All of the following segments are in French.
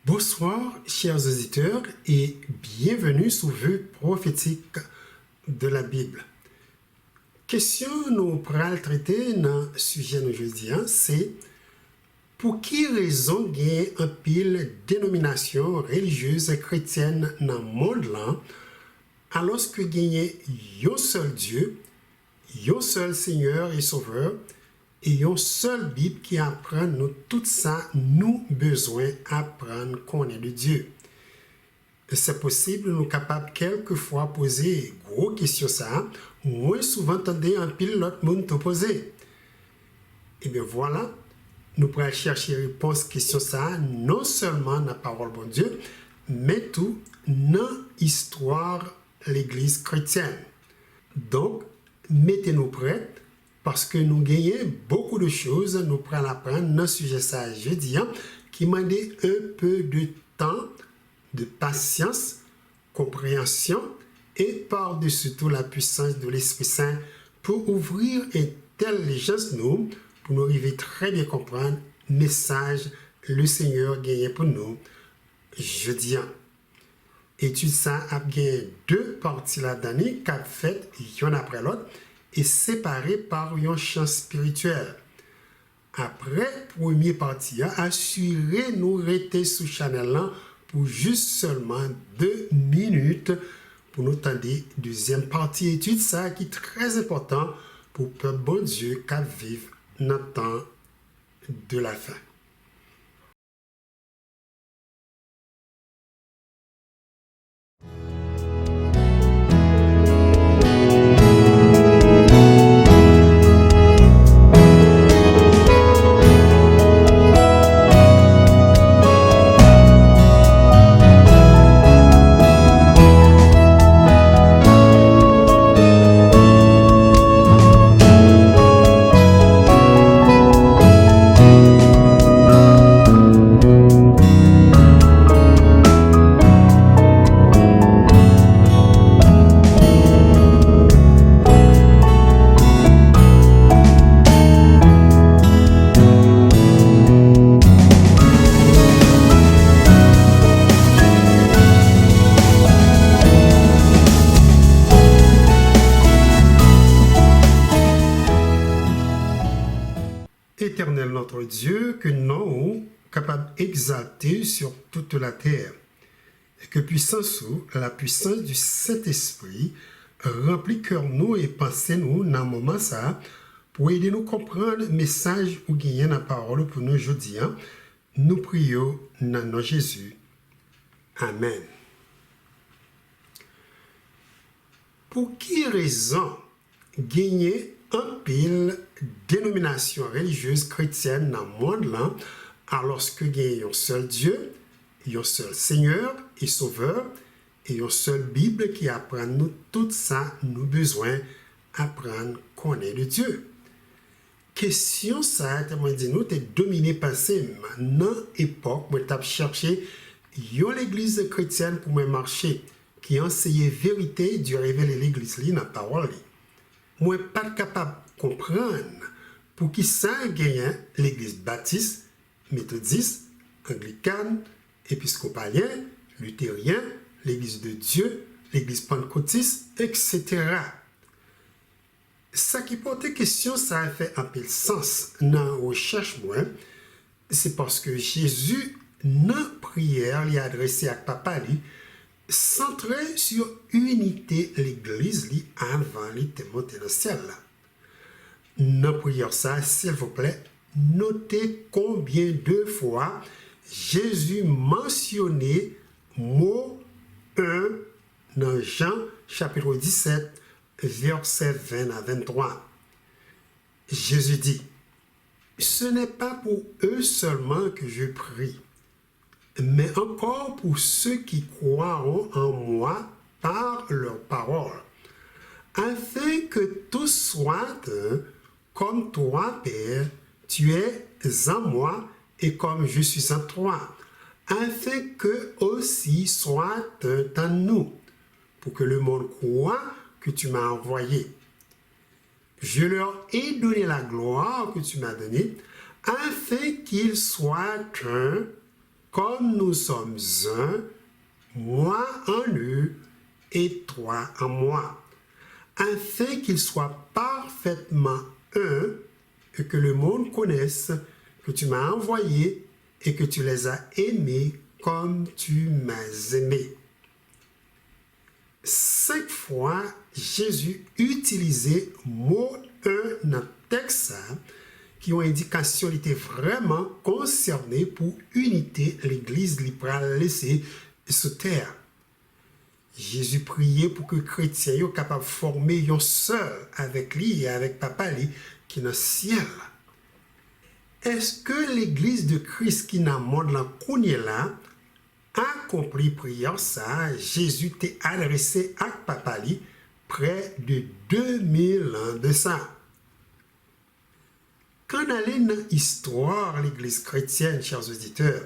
Bonsoir, chers auditeurs, et bienvenue sur Vue prophétique de la Bible. Question nous pral traiter dans le sujet d'aujourd'hui, c'est pour qui raison gagne un pile dénomination religieuse chrétienne dans le monde là, alors que gagne un seul Dieu, un seul Seigneur et Sauveur, et une seule Bible qui apprend nous tout ça, nous besoin apprendre qu'on est de Dieu. C'est possible, nous capables quelquefois poser gros questions ça, moins souvent entendre un pile l'autre monde te poser. Et bien voilà, nous pourrons chercher réponse à question ça, non seulement dans la parole de Dieu, mais tout dans l'histoire de l'Église chrétienne. Donc, mettez-nous prêts, parce que nous gagnons beaucoup de choses, nous prenons apprendre dans ce sujet ça jeudi, qui m'a dit un peu de temps, de patience, compréhension et par-dessus tout la puissance de l'Esprit Saint pour ouvrir intelligence nous, pour nous arriver très bien comprendre le message le Seigneur gagne pour nous jeudi. Étude ça a gagné deux parties là-dedans, quatre faites, l'une après l'autre, et séparé par un champ spirituel. Après première partie, assurez-nous rester sous channel là pour juste seulement 2 minutes pour nous tendre deuxième partie étude ça qui est très important pour le peuple bon Dieu qui vive dans le temps de la fin. Éternel notre Dieu, que nous capable d'exalter sur toute la terre, et que la puissance du Saint-Esprit remplit cœur nous et pensez nous dans le moment ça, pour aider nous comprendre le message ou gagner la parole pour nous aujourd'hui. Nous prions dans nom Jésus. Amen. Pour qui raison gagner un pile dénomination religieuse chrétienne dans le monde là, alors que il y a un seul Dieu, il y a un seul Seigneur et Sauveur, et une seule Bible qui apprend nous tout ça, nous besoin apprendre qu'on est de Dieu. Question ça, moi dit nous, t'es dominé passé maintenant époque, moi t'as cherché une l'église chrétienne pour moi marcher, qui enseigne vérité du révèle l'église li dans la parole li. Moi pas capable de comprendre pour qui ça gagne l'église baptiste, méthodiste, anglicane, épiscopalien, luthérien, l'église de Dieu, l'église pentecôtiste, etc. Ça qui porte question, ça a fait un peu de sens dans la recherche, moi, c'est parce que Jésus, dans la prière, il a adressé à papa, lui, centré sur unité l'église li avant li te monter dans le ciel là. Dans la prière ça, s'il vous plaît, notez combien de fois Jésus mentionnait mot 1 dans Jean chapitre 17 verset 20 à 23. Jésus dit: ce n'est pas pour eux seulement que je prie, mais encore pour ceux qui croiront en moi par leur parole, afin que tous soient un, comme toi, Père, tu es en moi, et comme je suis en toi, afin qu'eux aussi soient un en nous, pour que le monde croie que tu m'as envoyé. Je leur ai donné la gloire que tu m'as donnée, afin qu'ils soient un comme nous sommes un, moi en eux et toi en moi, afin qu'ils soient parfaitement un et que le monde connaisse que tu m'as envoyé et que tu les as aimés comme tu m'as aimé. 5 fois, Jésus utilisait mot un dans le texte qui ont indication qu'il était vraiment concerné pour unité l'Église lui pral laisser sur terre. Jésus priait pour que les chrétiens soient capables de former un seul avec lui et avec Papa lui qui est dans le ciel. Est-ce que l'Église de Christ qui est dans le monde là a compris prière ça? Jésus t'est adressé à Papa lui près de 2000 ans de ça. Quand on allait dans l'histoire de l'Église chrétienne, chers auditeurs,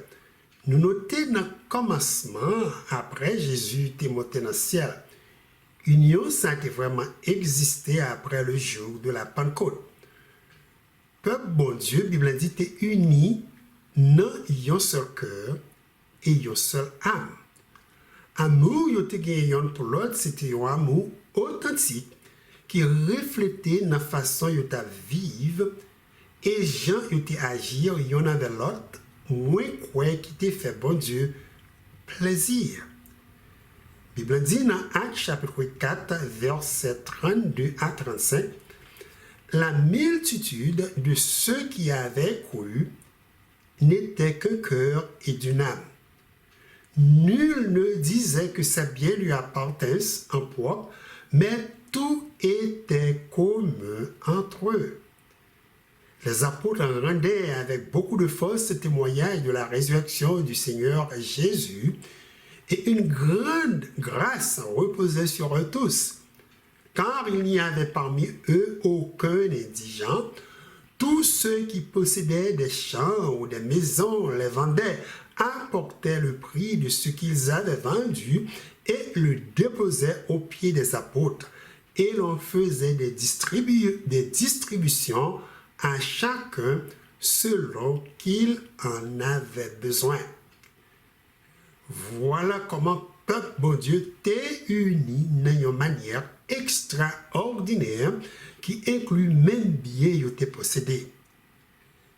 nous notons dans le commencement, après Jésus était monté dans le ciel, l'union ça a vraiment existé après le jour de la Pentecôte. Peuple bon Dieu, la Bible dit, est uni dans un seul cœur et une seule âme. Amour, yo te gagné pour l'autre, c'était un amour authentique qui reflétait la façon yo ta vivre et gens yo te agir yon avec l'autre, moins quoi qui te fait bon Dieu plaisir. La Bible dit dans Actes chapitre 4, versets 32 à 35, la multitude de ceux qui avaient cru n'était qu'un cœur et d'une âme. Nul ne disait que sa bien lui appartenait en propre, mais tout était commun entre eux. Les apôtres rendaient avec beaucoup de force ce témoignage de la résurrection du Seigneur Jésus, et une grande grâce reposait sur eux tous, car il n'y avait parmi eux aucun indigent. Tous ceux qui possédaient des champs ou des maisons les vendaient, apportaient le prix de ce qu'ils avaient vendu et le déposaient aux pieds des apôtres. Et l'on faisait des distributions à chacun selon qu'il en avait besoin. Voilà comment peuple bon Dieu t'est uni d'une manière extraordinaire qui inclut même bien yo te possédé.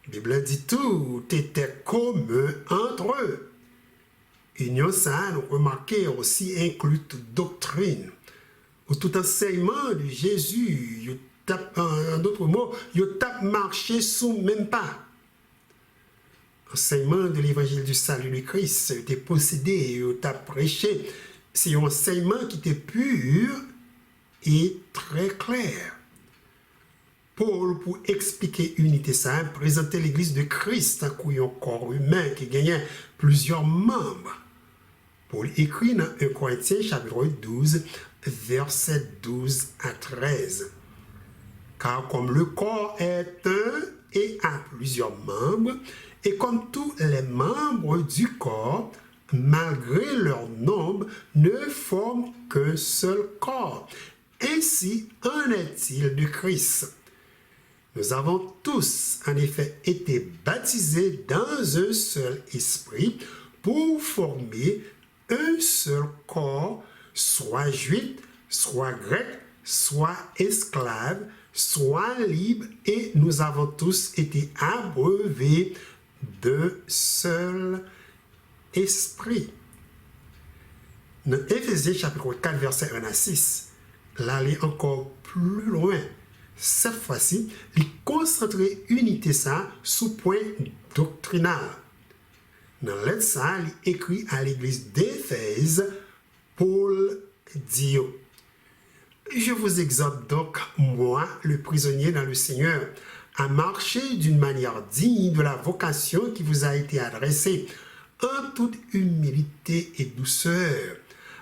La Bible dit tout était commun entre eux. Union ça, nous remarquons aussi inclut toute doctrine ou tout enseignement de Jésus. En d'autres mots, yo tape marché sous même pas. Enseignement de l'évangile du salut de Christ, était possédé, yo tape prêché. C'est un enseignement qui était pur et très clair. Paul, pour expliquer l'unité sainte, présentait l'Église de Christ en un corps humain qui gagnait plusieurs membres. Paul écrit dans 1 Corinthiens chapitre 12, versets 12 à 13. Car comme le corps est un et a plusieurs membres, et comme tous les membres du corps, malgré leur nombre, ne forment qu'un seul corps. Ainsi en est-il de Christ. Nous avons tous, en effet, été baptisés dans un seul esprit pour former un seul corps, soit juif, soit grec, soit esclave, soit libre, et nous avons tous été abreuvés d'un seul esprit. Dans Éphésiens chapitre 4, verset 1 à 6, là, il est encore plus loin. Cette fois-ci, il concentrait unité ça sous point doctrinal. Dans lettre ça, il écrit à l'église d'Éphèse, Paul dit: je vous exhorte donc, moi, le prisonnier dans le Seigneur, à marcher d'une manière digne de la vocation qui vous a été adressée, en toute humilité et douceur,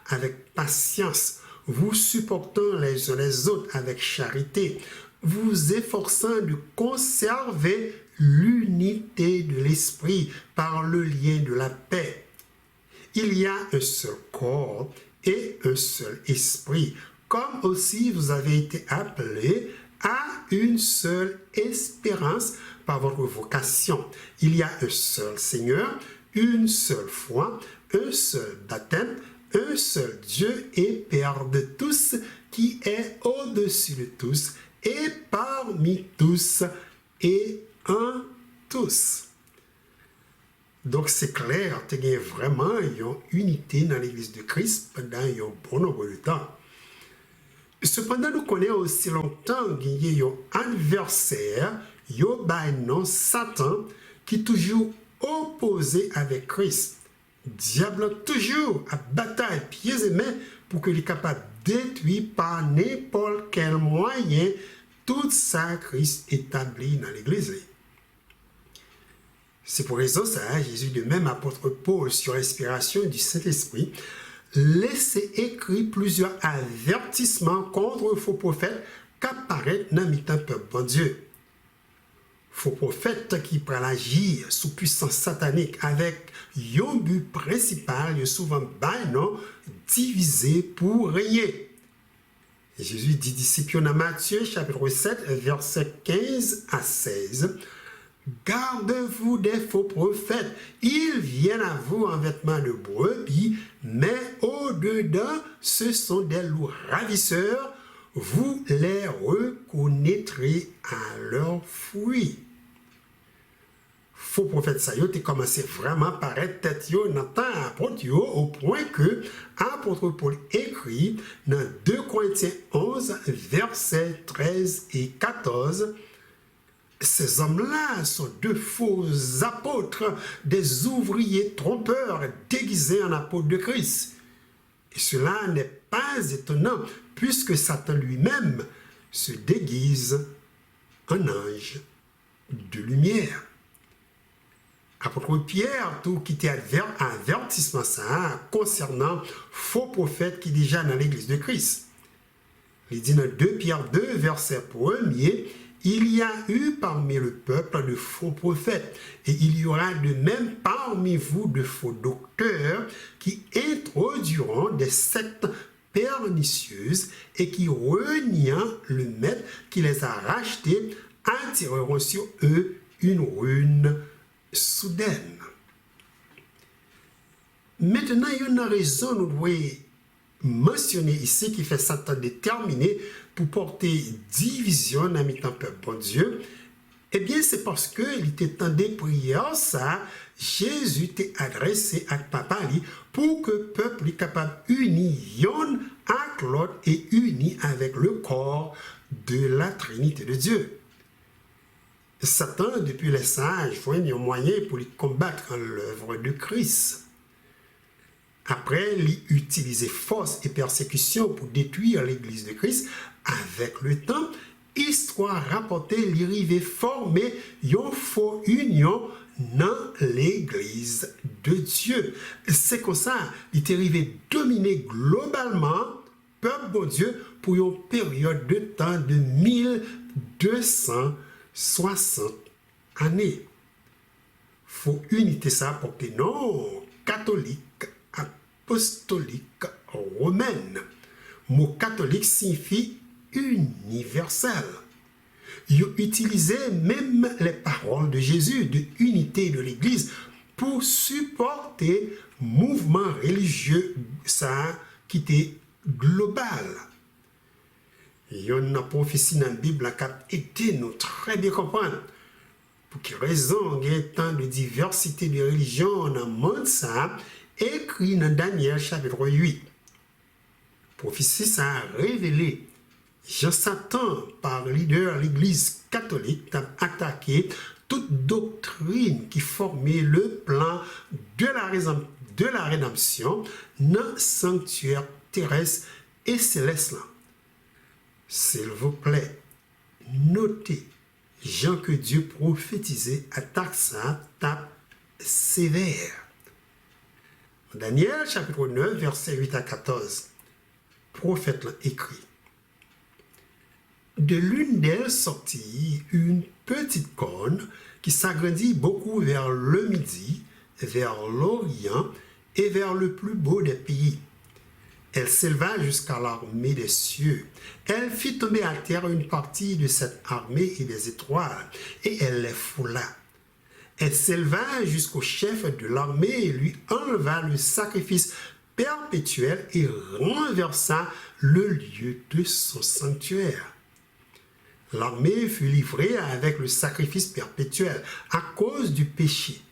avec patience, vous supportant les uns les autres avec charité, vous efforçant de conserver l'unité de l'esprit par le lien de la paix. Il y a un seul corps et un seul esprit, comme aussi vous avez été appelés à une seule espérance par votre vocation. Il y a un seul Seigneur, une seule foi, un seul baptême, un seul Dieu et Père de tous, qui est au-dessus de tous et parmi tous et en tous. Donc c'est clair, il y a vraiment une unité dans l'Église de Christ pendant un bon nombre de temps. Cependant, nous connaissons aussi longtemps qu'il y a un adversaire, non Satan, qui est toujours opposé avec Christ. Diable toujours à bataille pieds et mains pour qu'il soit capable de détruire par n'importe quel moyen tout ça Christ établi dans l'Église. C'est pour raison ça, Jésus, de même apôtre Paul, sur l'inspiration du Saint-Esprit, laissait écrit plusieurs avertissements contre faux prophètes qui apparaissent dans le peuple bon Dieu. Faux prophètes qui prennent agir sous puissance satanique avec un but principal, souvent divisé pour régner. Et Jésus dit disciples dans Matthieu chapitre 7, versets 15 à 16. Gardez-vous des faux prophètes. Ils viennent à vous en vêtements de brebis, mais au-dedans, ce sont des loups ravisseurs. Vous les reconnaîtrez à leurs fruits. Faux prophète ça y a commencé vraiment par être tête dans temps apôtre au point que apôtre Paul écrit dans 2 Corinthiens 11 versets 13 et 14. Ces hommes-là sont de faux apôtres, des ouvriers trompeurs déguisés en apôtres de Christ. Et cela n'est pas étonnant, puisque Satan lui-même se déguise en ange de lumière. Apôtre Pierre, tout qui était avertissement ça concernant faux prophètes qui déjà dans l'église de Christ. Il dit dans 2 Pierre 2, verset 1er, il y a eu parmi le peuple de faux prophètes, et il y aura de même parmi vous de faux docteurs qui introduiront des sectes pernicieuses et qui, reniant le maître qui les a rachetés, attireront sur eux une ruine soudaine. Maintenant, il y a une raison, nous devons mentionner ici, qui fait Satan déterminé pour porter division dans le peuple bon Dieu. Eh bien, c'est parce qu'il était en des prières, ça, Jésus t'est adressé à papa pour que le peuple soit capable d'unir avec l'autre et uni avec le corps de la Trinité de Dieu. Satan, depuis les sages, voit un moyen pour lui combattre l'œuvre de Christ. Après, il utilisait force et persécution pour détruire l'église de Christ. Avec le temps, histoire rapportée, il arrivait former une fausse union dans l'église de Dieu. C'est comme ça, il est arrivé dominer globalement le peuple bon Dieu pour une période de temps de 1260 années. Faut unité ça pour que non catholique, apostolique, romaine. Le mot catholique signifie universel. Ils utilisaient même les paroles de Jésus de unité de l'Église pour supporter le mouvement religieux ça, qui était global. Il y a une prophétie dans la Bible qui a été nous très bien comprendre. Pour quelle raison il y a tant de diversité de religions dans le monde, ça, écrit dans Daniel chapitre 8. Prophétie ça a révélé Jean-Satan, par leader de l'Église catholique, a attaqué toute doctrine qui formait le plan de la rédemption dans le sanctuaire terrestre et céleste. S'il vous plaît, notez, Jean que Dieu prophétisait attaque ça, tape sévère. Daniel chapitre 9, verset 8 à 14, prophète l'a écrit. De l'une d'elles sortit une petite corne qui s'agrandit beaucoup vers le midi, vers l'Orient et vers le plus beau des pays. Elle s'éleva jusqu'à l'armée des cieux. Elle fit tomber à terre une partie de cette armée et des étoiles, et elle les foula. Elle s'éleva jusqu'au chef de l'armée et lui enleva le sacrifice perpétuel et renversa le lieu de son sanctuaire. L'armée fut livrée avec le sacrifice perpétuel à cause du péché.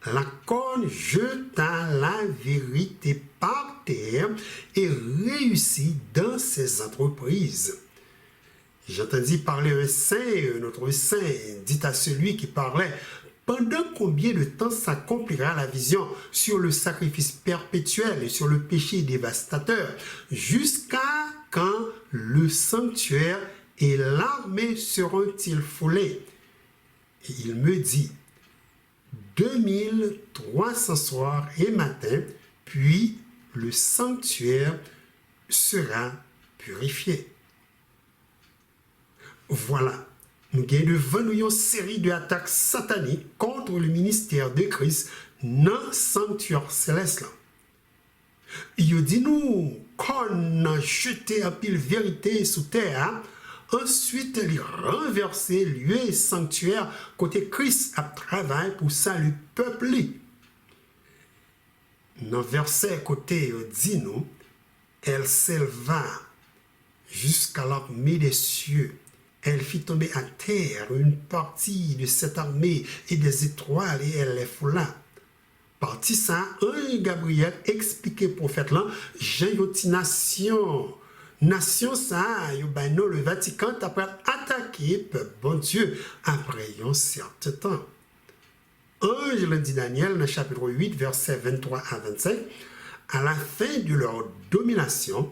La corne jeta la vérité par terre et réussit dans ses entreprises. J'entendis parler un saint, un autre saint, dit à celui qui parlait, « Pendant combien de temps s'accomplira la vision sur le sacrifice perpétuel et sur le péché dévastateur, jusqu'à quand le sanctuaire et l'armée seront-ils foulés ?» Et il me dit, 2300 soirs et matins, puis le sanctuaire sera purifié. Voilà, nous avons devant nous une série d'attaques sataniques contre le ministère de Christ dans le sanctuaire céleste. Il dit nous qu'on a jeté un pile vérité sous terre, ensuite il renversé lieu sanctuaire côté Christ a travaillé pour salut peuple. Dans le verset côté dit nous, elle s'éleva jusqu'à l'armée des cieux. Elle fit tomber à terre une partie de cette armée et des étoiles et elle les foula. Parti ça, un Gabriel expliquait prophète là, j'ai une nation. Nation ça, le Vatican après attaqué peuple bon Dieu après un certain temps. Ange le dit Daniel dans chapitre 8 versets 23 à 25, à la fin de leur domination,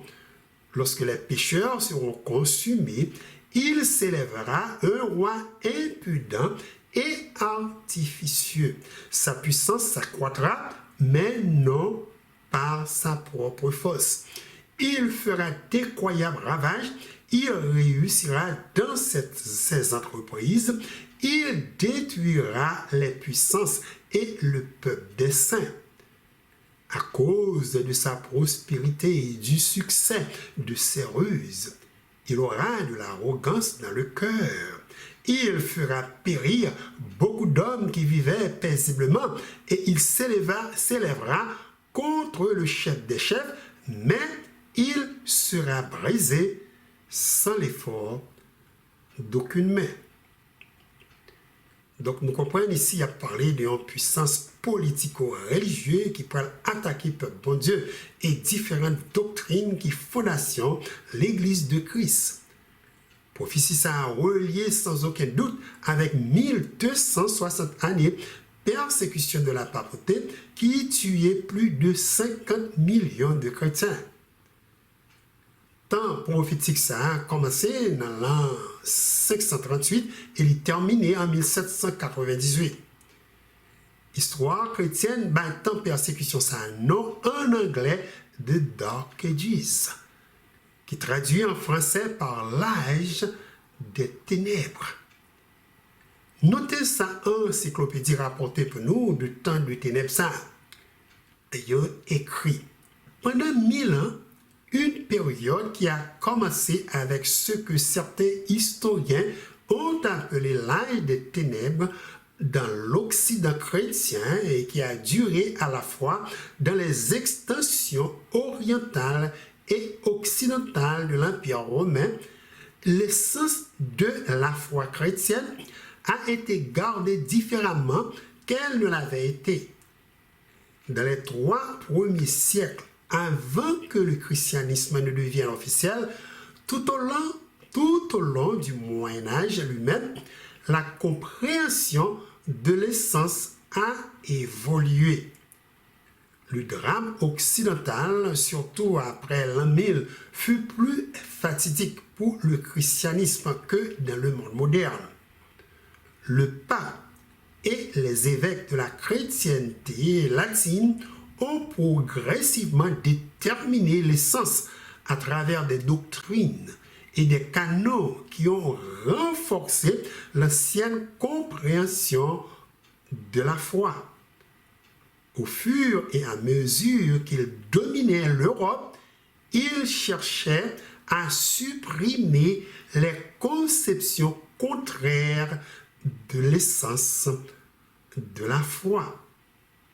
lorsque les pécheurs seront consumés, il s'élèvera un roi impudent et artificieux. Sa puissance s'accroîtra, mais non par sa propre force. Il fera d'incroyables ravages, il réussira dans ses entreprises, il détruira les puissances et le peuple des saints. À cause de sa prospérité et du succès de ses ruses, il aura de l'arrogance dans le cœur. Il fera périr beaucoup d'hommes qui vivaient paisiblement et il s'élèvera contre le chef des chefs, mais il sera brisé sans l'effort d'aucune main. Donc nous comprenons ici, il a parlé d'une puissance politico-religieuse qui pourrait attaquer le peuple bon Dieu et différentes doctrines qui fondation l'Église de Christ. Prophétie ça a relié sans aucun doute avec 1260 années persécution de la papauté qui tuait plus de 50 millions de chrétiens. Temps prophétique ça a commencé dans l'an 538 et il terminé en 1798. Histoire chrétienne, temps persécution ça a un nom en anglais de Dark Ages, qui traduit en français par l'âge des ténèbres. Notez ça en encyclopédie rapportée pour nous du temps de ténèbres ça. Il écrit pendant 1000 ans, une période qui a commencé avec ce que certains historiens ont appelé l'âge des ténèbres dans l'Occident chrétien et qui a duré à la fois dans les extensions orientales et occidentales de l'Empire romain. L'essence de la foi chrétienne a été gardée différemment qu'elle ne l'avait été. Dans les 3 premiers siècles, avant que le christianisme ne devienne officiel, tout au long du Moyen-Âge lui-même, la compréhension de l'essence a évolué. Le drame occidental, surtout après l'an 1000, fut plus fatidique pour le christianisme que dans le monde moderne. Le pape et les évêques de la chrétienté latine ont progressivement déterminé l'essence à travers des doctrines et des canons qui ont renforcé l'ancienne compréhension de la foi. Au fur et à mesure qu'ils dominaient l'Europe, ils cherchaient à supprimer les conceptions contraires de l'essence de la foi.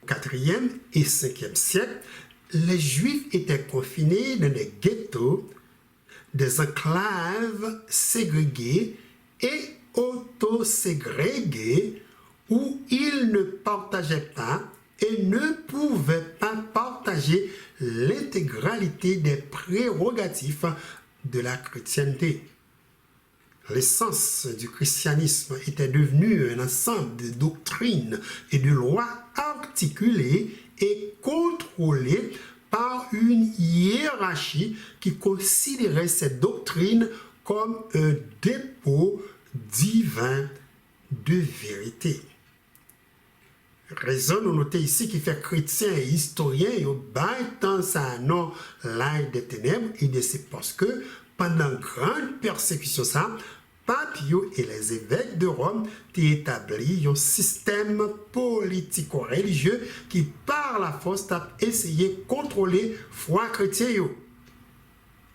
Au IVe et Ve siècle, les Juifs étaient confinés dans des ghettos, des enclaves ségrégées et autoségrégées où ils ne partageaient pas et ne pouvaient pas partager l'intégralité des prérogatives de la chrétienté. L'essence du christianisme était devenue un ensemble de doctrines et de lois articulées et contrôlées par une hiérarchie qui considérait ces doctrines comme un dépôt divin de vérité. Raison nous noter ici qui fait chrétien et historien et bâtant sa nom l'âge des ténèbres, et c'est parce que pendant grande persécution ça, Pape et les évêques de Rome ont établi un système politico-religieux qui par la force a essayé de contrôler la foi chrétienne.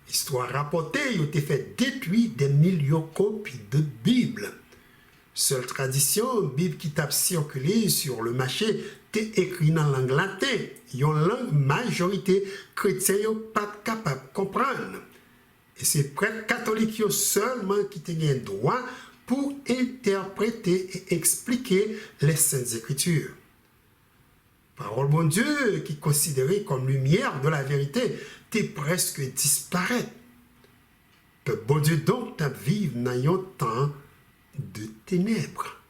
Histoire rapportée, il a fait détruire des millions de copies de Bible. Seule tradition, Bible qui t'a circulé sur le marché, t'es écrit dans langue latine. Une langue majorité chrétienne pas capable de comprendre. Et c'est prêtre catholique seulement qui a droit pour interpréter et expliquer les Saintes Écritures. Parole bon Dieu qui est considérée comme lumière de la vérité, t'es presque disparaît. Peuple bon Dieu donc t'as vivre dans un temps de ténèbres.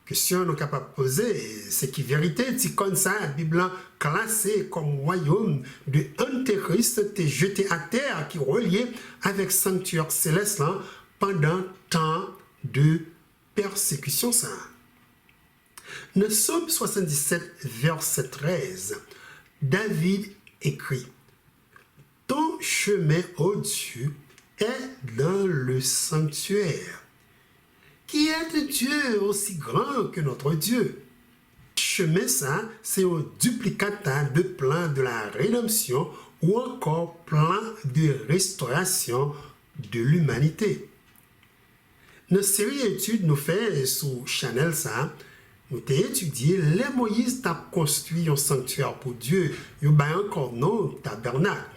Question nous capable de poser, c'est qui vérité, c'est comme ça, la Bible classée comme royaume de Antéchrist t'est jeté à terre qui relié avec sanctuaire céleste pendant temps de persécution ça. Dans Psaume 77, verset 13, David écrit: ton chemin, ô Dieu, est dans le sanctuaire. Qui est Dieu aussi grand que notre Dieu? Chemin ça, c'est un duplicata de plan de la rédemption ou encore plan de restauration de l'humanité. Notre série d'études nous fait sur Chanel ça, nous avons étudié les Moïse t'a construit un sanctuaire pour Dieu, il y a encore non tabernacle.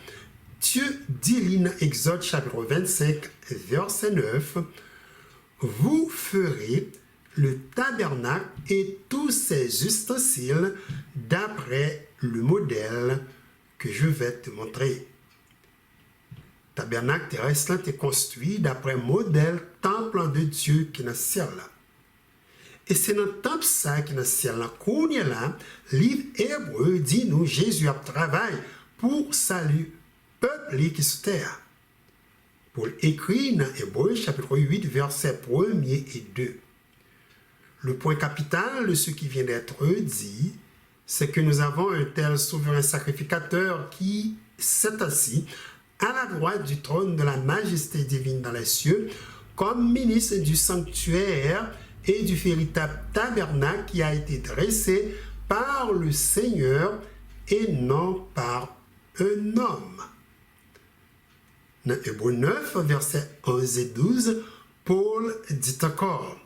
Dieu dit dans Exode chapitre 25, verset 9, vous ferez le tabernacle et tous ses ustensiles d'après le modèle que je vais te montrer. Tabernacle terrestre est construit d'après le modèle temple de Dieu qui est dans le ciel. Et c'est dans le temple ça qui est dans le ciel. Qu'on est là, livre hébreu dit nous Jésus a travaillé pour salut peuple qui est sur terre. Paul écrit dans Hébreux chapitre 8, versets 1 et 2. Le point capital de ce qui vient d'être dit, c'est que nous avons un tel souverain sacrificateur qui s'est assis à la droite du trône de la majesté divine dans les cieux, comme ministre du sanctuaire et du véritable tabernacle qui a été dressé par le Seigneur et non par un homme. Dans Hébreux 9, versets 11 et 12, Paul dit encore: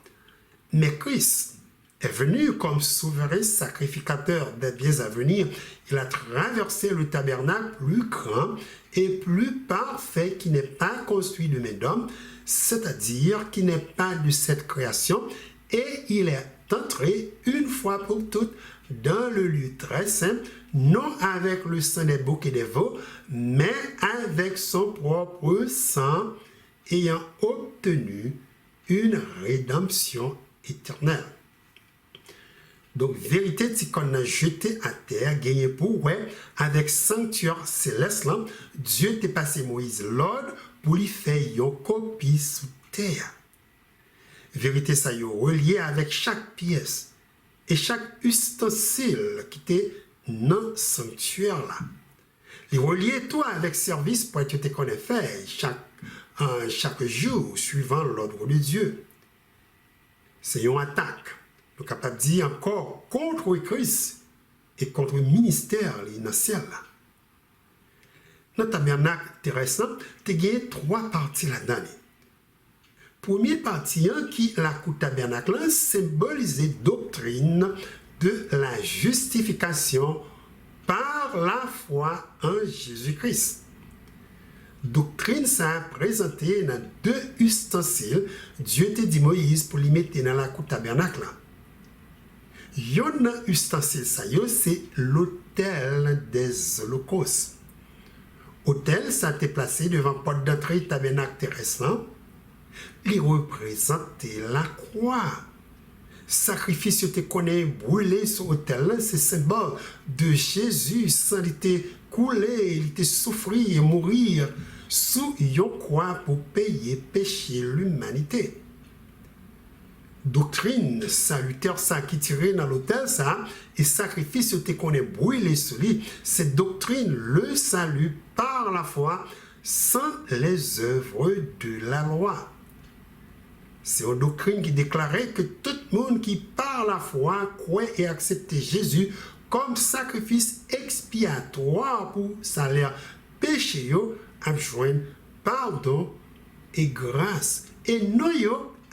mais Christ est venu comme souverain sacrificateur des biens à venir. Il a traversé le tabernacle plus grand et plus parfait qui n'est pas construit de main d'homme, c'est-à-dire qui n'est pas de cette création, et il est entré une fois pour toutes dans le lieu très saint, non avec le sang des boucs et des veaux, mais avec son propre sang, ayant obtenu une rédemption éternelle. Donc, vérité, c'est qu'on a jeté à terre, gagné pour, ouais, avec sanctuaire céleste, là, Dieu t'a passé Moïse l'ordre pour lui faire une copie sous terre. Vérité, ça y est relié avec chaque pièce et chaque ustensile qui était dans le sanctuaire là. Les relier toi avec service pour être te connaît fait chaque jour suivant l'ordre de Dieu. C'est une attaque. Nous sommes capables de dire encore contre Christ et contre le ministère dans le ciel. Notre tabernacle terrestre, tu as 3 parties là-dedans. Première partie qui la coup tabernacle symbolisait doctrine de la justification par la foi en Jésus-Christ. Doctrine ça a présenté dans 2 ustensiles Dieu te dit Moïse pour les mettre dans la coup tabernacle. Yon ustensile ça c'est l'autel des holocaustes. Autel ça a été placé devant porte d'entrée tabernacle terrestre. Il représentait la croix. Sacrifice te connaît brûlé sur l'autel, c'est symbole de Jésus. Sang il était coulé, il était souffrir et mourir sous une croix pour payer péché l'humanité. Doctrine salutaire ça qui tirait dans l'autel ça et sacrifice te connaît brûlé sur lui. Cette doctrine le salut par la foi sans les œuvres de la loi. C'est une doctrine qui déclarait que tout le monde qui par la foi croit et accepte Jésus comme sacrifice expiatoire pour salaire péché a joindre pardon et grâce et nous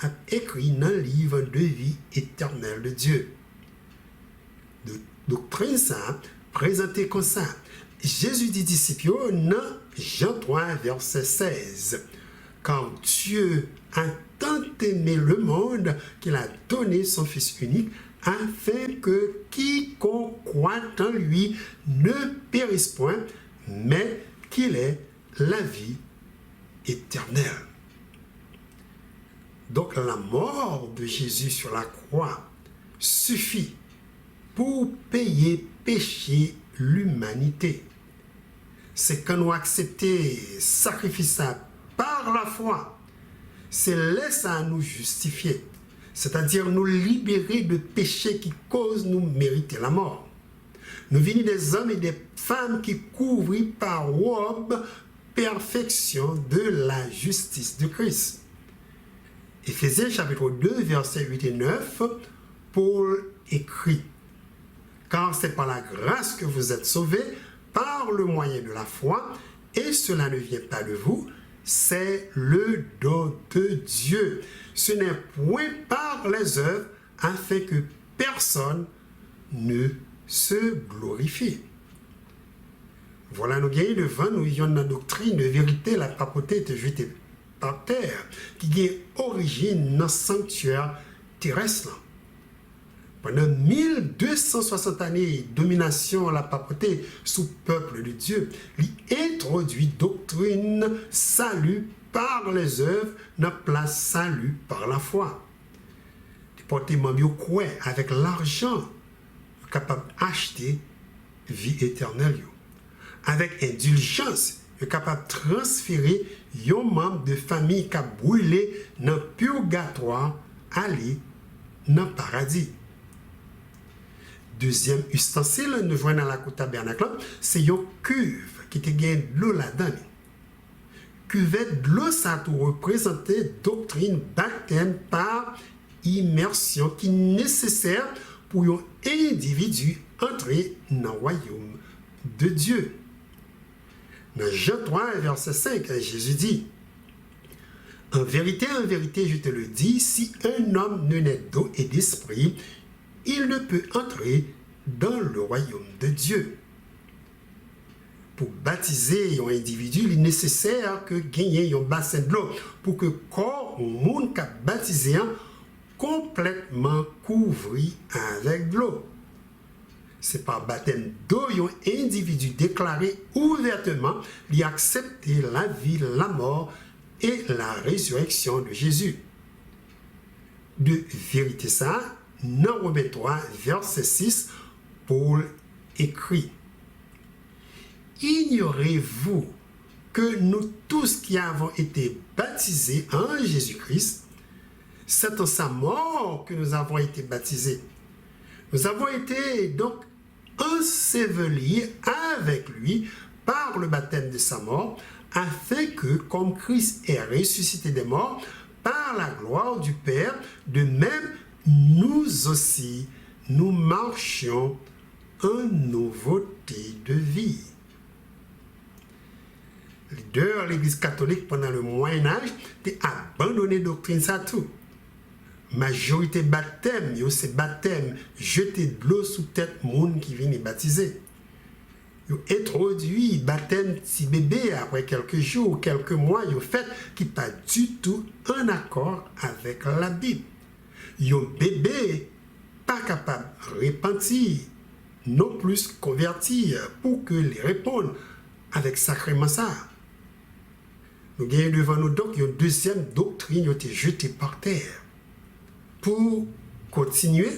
a écrit dans le livre de vie éternelle de Dieu. De doctrine ça présenté comme ça. Jésus dit disciples dans Jean 3 verset 16. Car Dieu a tant aimé le monde qu'il a donné son Fils unique afin que quiconque croit en lui ne périsse point, mais qu'il ait la vie éternelle. Donc la mort de Jésus sur la croix suffit pour payer péché l'humanité. C'est quand nous acceptons sacrifice par la foi, c'est laisser à nous justifier, c'est-à-dire nous libérer de péchés qui causent nous mériter la mort. Nous venons des hommes et des femmes qui couvrent par robe perfection de la justice de Christ. Éphésiens chapitre 2, versets 8 et 9, Paul écrit « Car c'est par la grâce que vous êtes sauvés, par le moyen de la foi, et cela ne vient pas de vous, c'est le don de Dieu. Ce n'est point par les œuvres, afin que personne ne se glorifie. » Voilà, nous gagnons devant nous, il y a une doctrine de vérité, la papauté est jetée par terre, qui a origine dans le sanctuaire terrestre. Pendant 1260 années de domination la papauté sous peuple de Dieu, il introduit doctrine salut par les œuvres, dans place salut par la foi. Les portés membres croient avec l'argent capable d'acheter vie éternelle. Avec indulgence, est capable de transférer un membre de famille qui a brûlé dans le purgatoire, aller dans le paradis. Deuxième ustensile, nous voyons dans la cour tabernacle, c'est une cuve qui te gagne de l'eau là-dedans. Cuvette de l'eau, ça a représenté doctrine baptême par immersion qui est nécessaire pour un individu entrer dans le royaume de Dieu. Dans Jean 3, verset 5, Jésus dit « en vérité, je te le dis, si un homme ne naît d'eau et d'esprit, il ne peut entrer dans le royaume de Dieu. » Pour baptiser un individu, il est nécessaire que gagner un bassin de l'eau pour que le corps ou monde qui a baptisé complètement couvri avec de l'eau. C'est par baptême d'eau un individu déclaré ouvertement lui accepter la vie, la mort et la résurrection de Jésus. De vérité ça, dans Romains 3, verset 6, Paul écrit « Ignorez-vous que nous tous qui avons été baptisés en Jésus-Christ, c'est en sa mort que nous avons été baptisés. Nous avons été donc ensevelis avec lui par le baptême de sa mort, afin que, comme Christ est ressuscité des morts, par la gloire du Père, de même, nous aussi, nous marchions en nouveauté de vie. » leader de l'Église catholique pendant le Moyen-Âge a abandonné la doctrine ça tout. Majorité baptême, c'est baptême, jeter de l'eau sous tête monde qui vient baptiser. Ils ont introduit baptême petit bébé après quelques jours, quelques mois, ils ont fait qui pas du tout en accord avec la Bible. Ils ont bébé pas capable de repentir, non plus convertir pour que les répondent avec sacrément ça. Nous gagnons devant nous donc une deuxième doctrine qui a été jetée par terre. Pour continuer,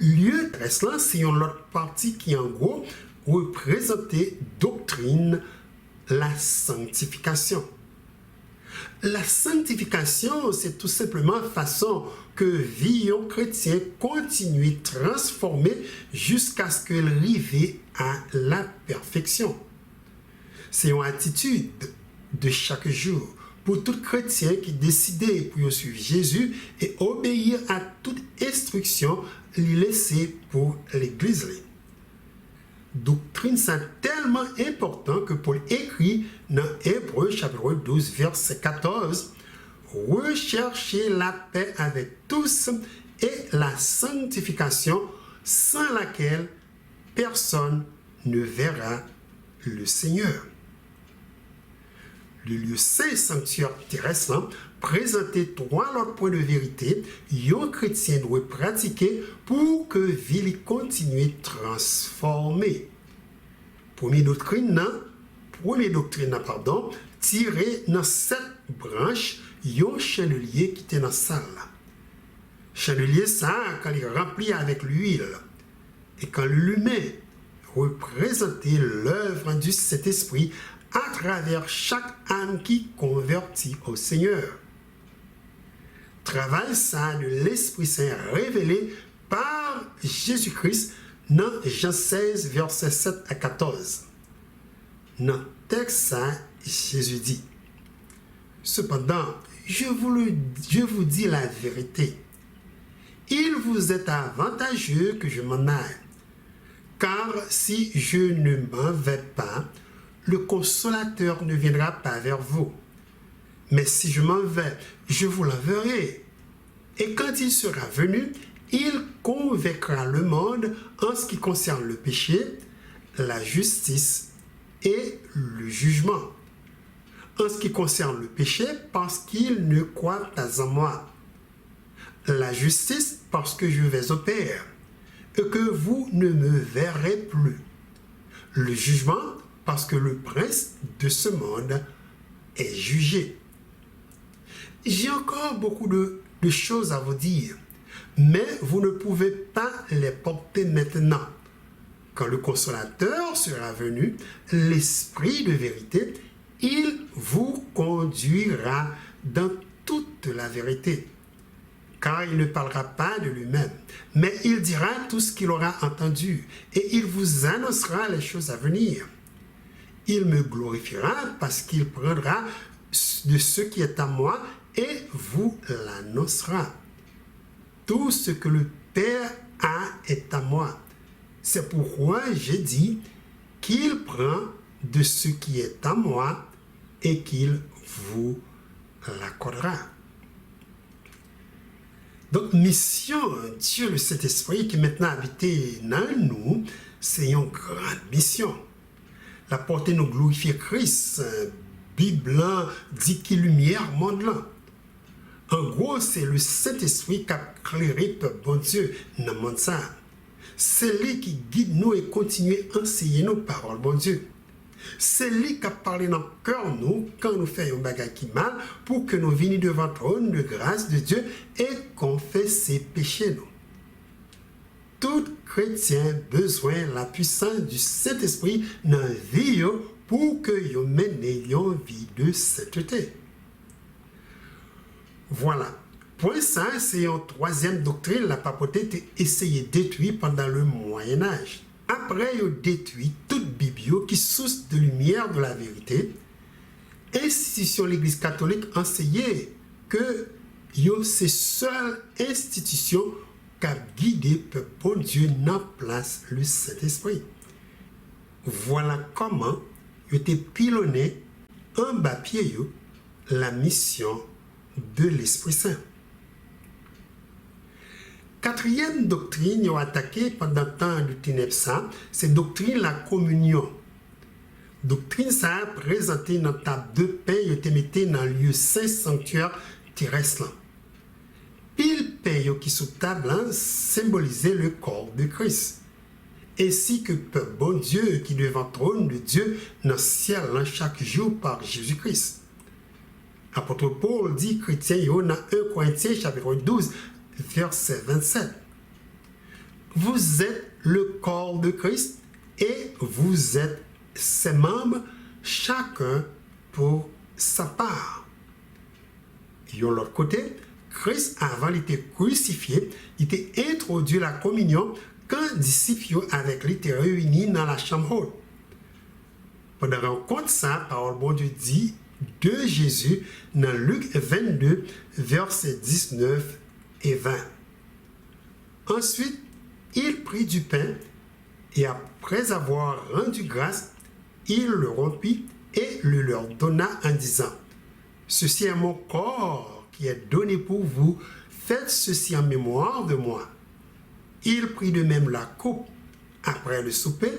lieu Tesla, c'est une autre partie qui en gros représentait doctrine, la sanctification. La sanctification, c'est tout simplement façon que vie chrétien continue transformer jusqu'à ce qu'elle arrive à la perfection. C'est une attitude de chaque jour pour tout chrétien qui décide pour suivre Jésus et obéir à toute instruction laissée pour l'Église. Doctrine, c'est tellement important que Paul écrit dans Hébreux chapitre 12, verset 14, « Recherchez la paix avec tous et la sanctification sans laquelle personne ne verra le Seigneur. » Le lieu saint sanctuaire terrestre présentait trois autres points de vérité qu'un chrétien doit pratiquer pour que la vie continue transformer. Première doctrine, tiré dans 7 branches, un chandelier qui était dans la salle. Chandelier, ça, quand il est rempli avec l'huile, et quand le lumin représentait l'œuvre du Saint-Esprit à travers chaque âme qui convertit au Seigneur. Travail ça de l'Esprit Saint révélé par Jésus-Christ dans Jean 16, versets 7 à 14. Dans le texte, ça, Jésus dit, « Cependant, je vous dis la vérité. Il vous est avantageux que je m'en aille, car si je ne m'en vais pas, le consolateur ne viendra pas vers vous. Mais si je m'en vais, je vous l'enverrai. Et quand il sera venu, il convaincra le monde en ce qui concerne le péché, la justice et le jugement. En ce qui concerne le péché, parce qu'il ne croit pas en moi. La justice, parce que je vais au Père, et que vous ne me verrez plus. Le jugement, parce que le prince de ce monde est jugé. J'ai encore beaucoup de choses à vous dire, mais vous ne pouvez pas les porter maintenant. Quand le consolateur sera venu, l'esprit de vérité, il vous conduira dans toute la vérité. Car il ne parlera pas de lui-même, mais il dira tout ce qu'il aura entendu, et il vous annoncera les choses à venir. Il me glorifiera parce qu'il prendra de ce qui est à moi et vous l'annoncera. Tout ce que le Père a est à moi. C'est pourquoi j'ai dit qu'il prend de ce qui est à moi et qu'il vous l'accordera. Donc, mission, Dieu le Saint-Esprit qui maintenant habite dans nous, c'est une grande mission. La portée nous glorifier Christ, Bible dit qu'il lumière monde là. En gros, c'est le Saint-Esprit qui a éclairé peuple bon Dieu dans le monde ça. C'est lui qui guide nous et continue à enseigner nos paroles bon Dieu. C'est lui qui a parlé dans le cœur nous quand nous faisons un bagage qui mal pour que nous venions devant le trône de grâce de Dieu et confesse ses péchés nous. Tout chrétien a besoin de la puissance du Saint-Esprit dans la vie pour que vous meniez une vie de sainteté. Voilà. Point ça, c'est une troisième doctrine, la papauté était essayée de détruire pendant le Moyen-Âge. Après, ils ont détruit toute Bible qui source de lumière de la vérité. Institution de l'Église catholique enseignait que c'est seule institution qui a guidé le peuple bon Dieu dans place le Saint-Esprit. Voilà comment il était pilonné en bas pied la mission de l'Esprit Saint. Quatrième doctrine attaquée pendant le temps du ténèbre, c'est doctrine la communion. Doctrine ça présentée dans la table de pain et était mise dans le lieu saint sanctuaire terrestre. Pile pain qui sous table symbolisait le corps de Christ, ainsi que peuple bon Dieu qui devant le trône de Dieu dans le ciel chaque jour par Jésus-Christ. Apôtre Paul dit chrétien dans 1 Corinthiens chapitre 12 verset 27. Vous êtes le corps de Christ et vous êtes ses membres, chacun pour sa part. Et de l'autre côté, Christ, avant d'être crucifié, il était introduit la communion quand les disciples avec lui étaient réunis dans la chambre haute. Pendant qu'on compte ça, parole bon Dieu dit de Jésus dans Luc 22, versets 19 et 20. Ensuite, il prit du pain et après avoir rendu grâce, il le rompit et le leur donna en disant: ceci est mon corps qui est donné pour vous, faites ceci en mémoire de moi. Il prit de même la coupe après le souper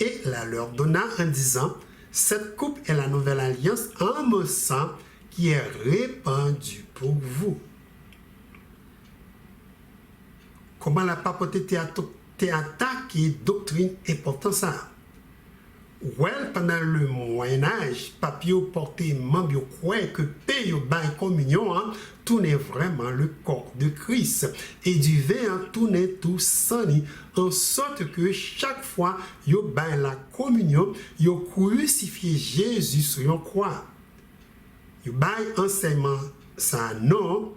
et la leur donna en disant: cette coupe est la nouvelle alliance en mon sang qui est répandue pour vous. Comment la papauté était attaquée, doctrine importante ça. Pendant le Moyen-Âge, papier porté membre croit que paye au bain communion tournait vraiment le corps de Christ et du vin tournait tout sani en sorte que chaque fois yo bain la communion yo crucifié Jésus sur une croix. Yo bain enseignement ça non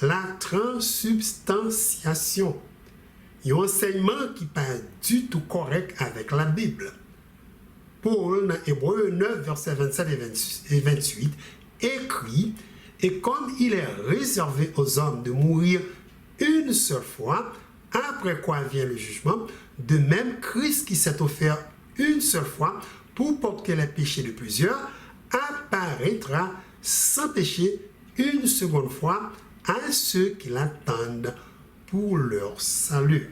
la transubstantiation. Un enseignement qui n'est pas du tout correct avec la Bible. Paul, dans Hébreux 9, versets 27 et 28, écrit: et comme il est réservé aux hommes de mourir une seule fois, après quoi vient le jugement, de même Christ qui s'est offert une seule fois pour porter les péchés de plusieurs, apparaîtra sans péché une seconde fois à ceux qui l'attendent pour leur salut.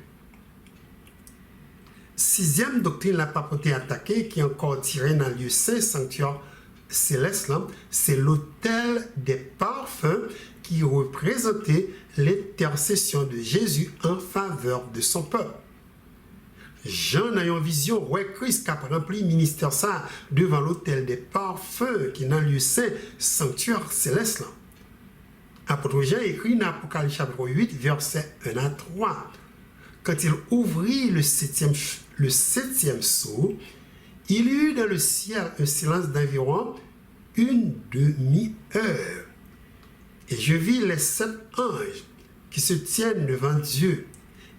Sixième doctrine, la papauté attaquée, qui est encore tirée dans le lieu saint sanctuaire céleste, c'est l'autel des parfums qui représentait l'intercession de Jésus en faveur de son peuple. Jean a une vision, ouais, Christ qui a rempli le ministère ça devant l'autel des parfums qui est dans le lieu saint sanctuaire céleste. Apôtre Jean écrit dans Apocalypse chapitre 8, versets 1 à 3. Quand il ouvrit le septième sceau, il y eut dans le ciel un silence d'environ une demi-heure. Et je vis les 7 anges qui se tiennent devant Dieu,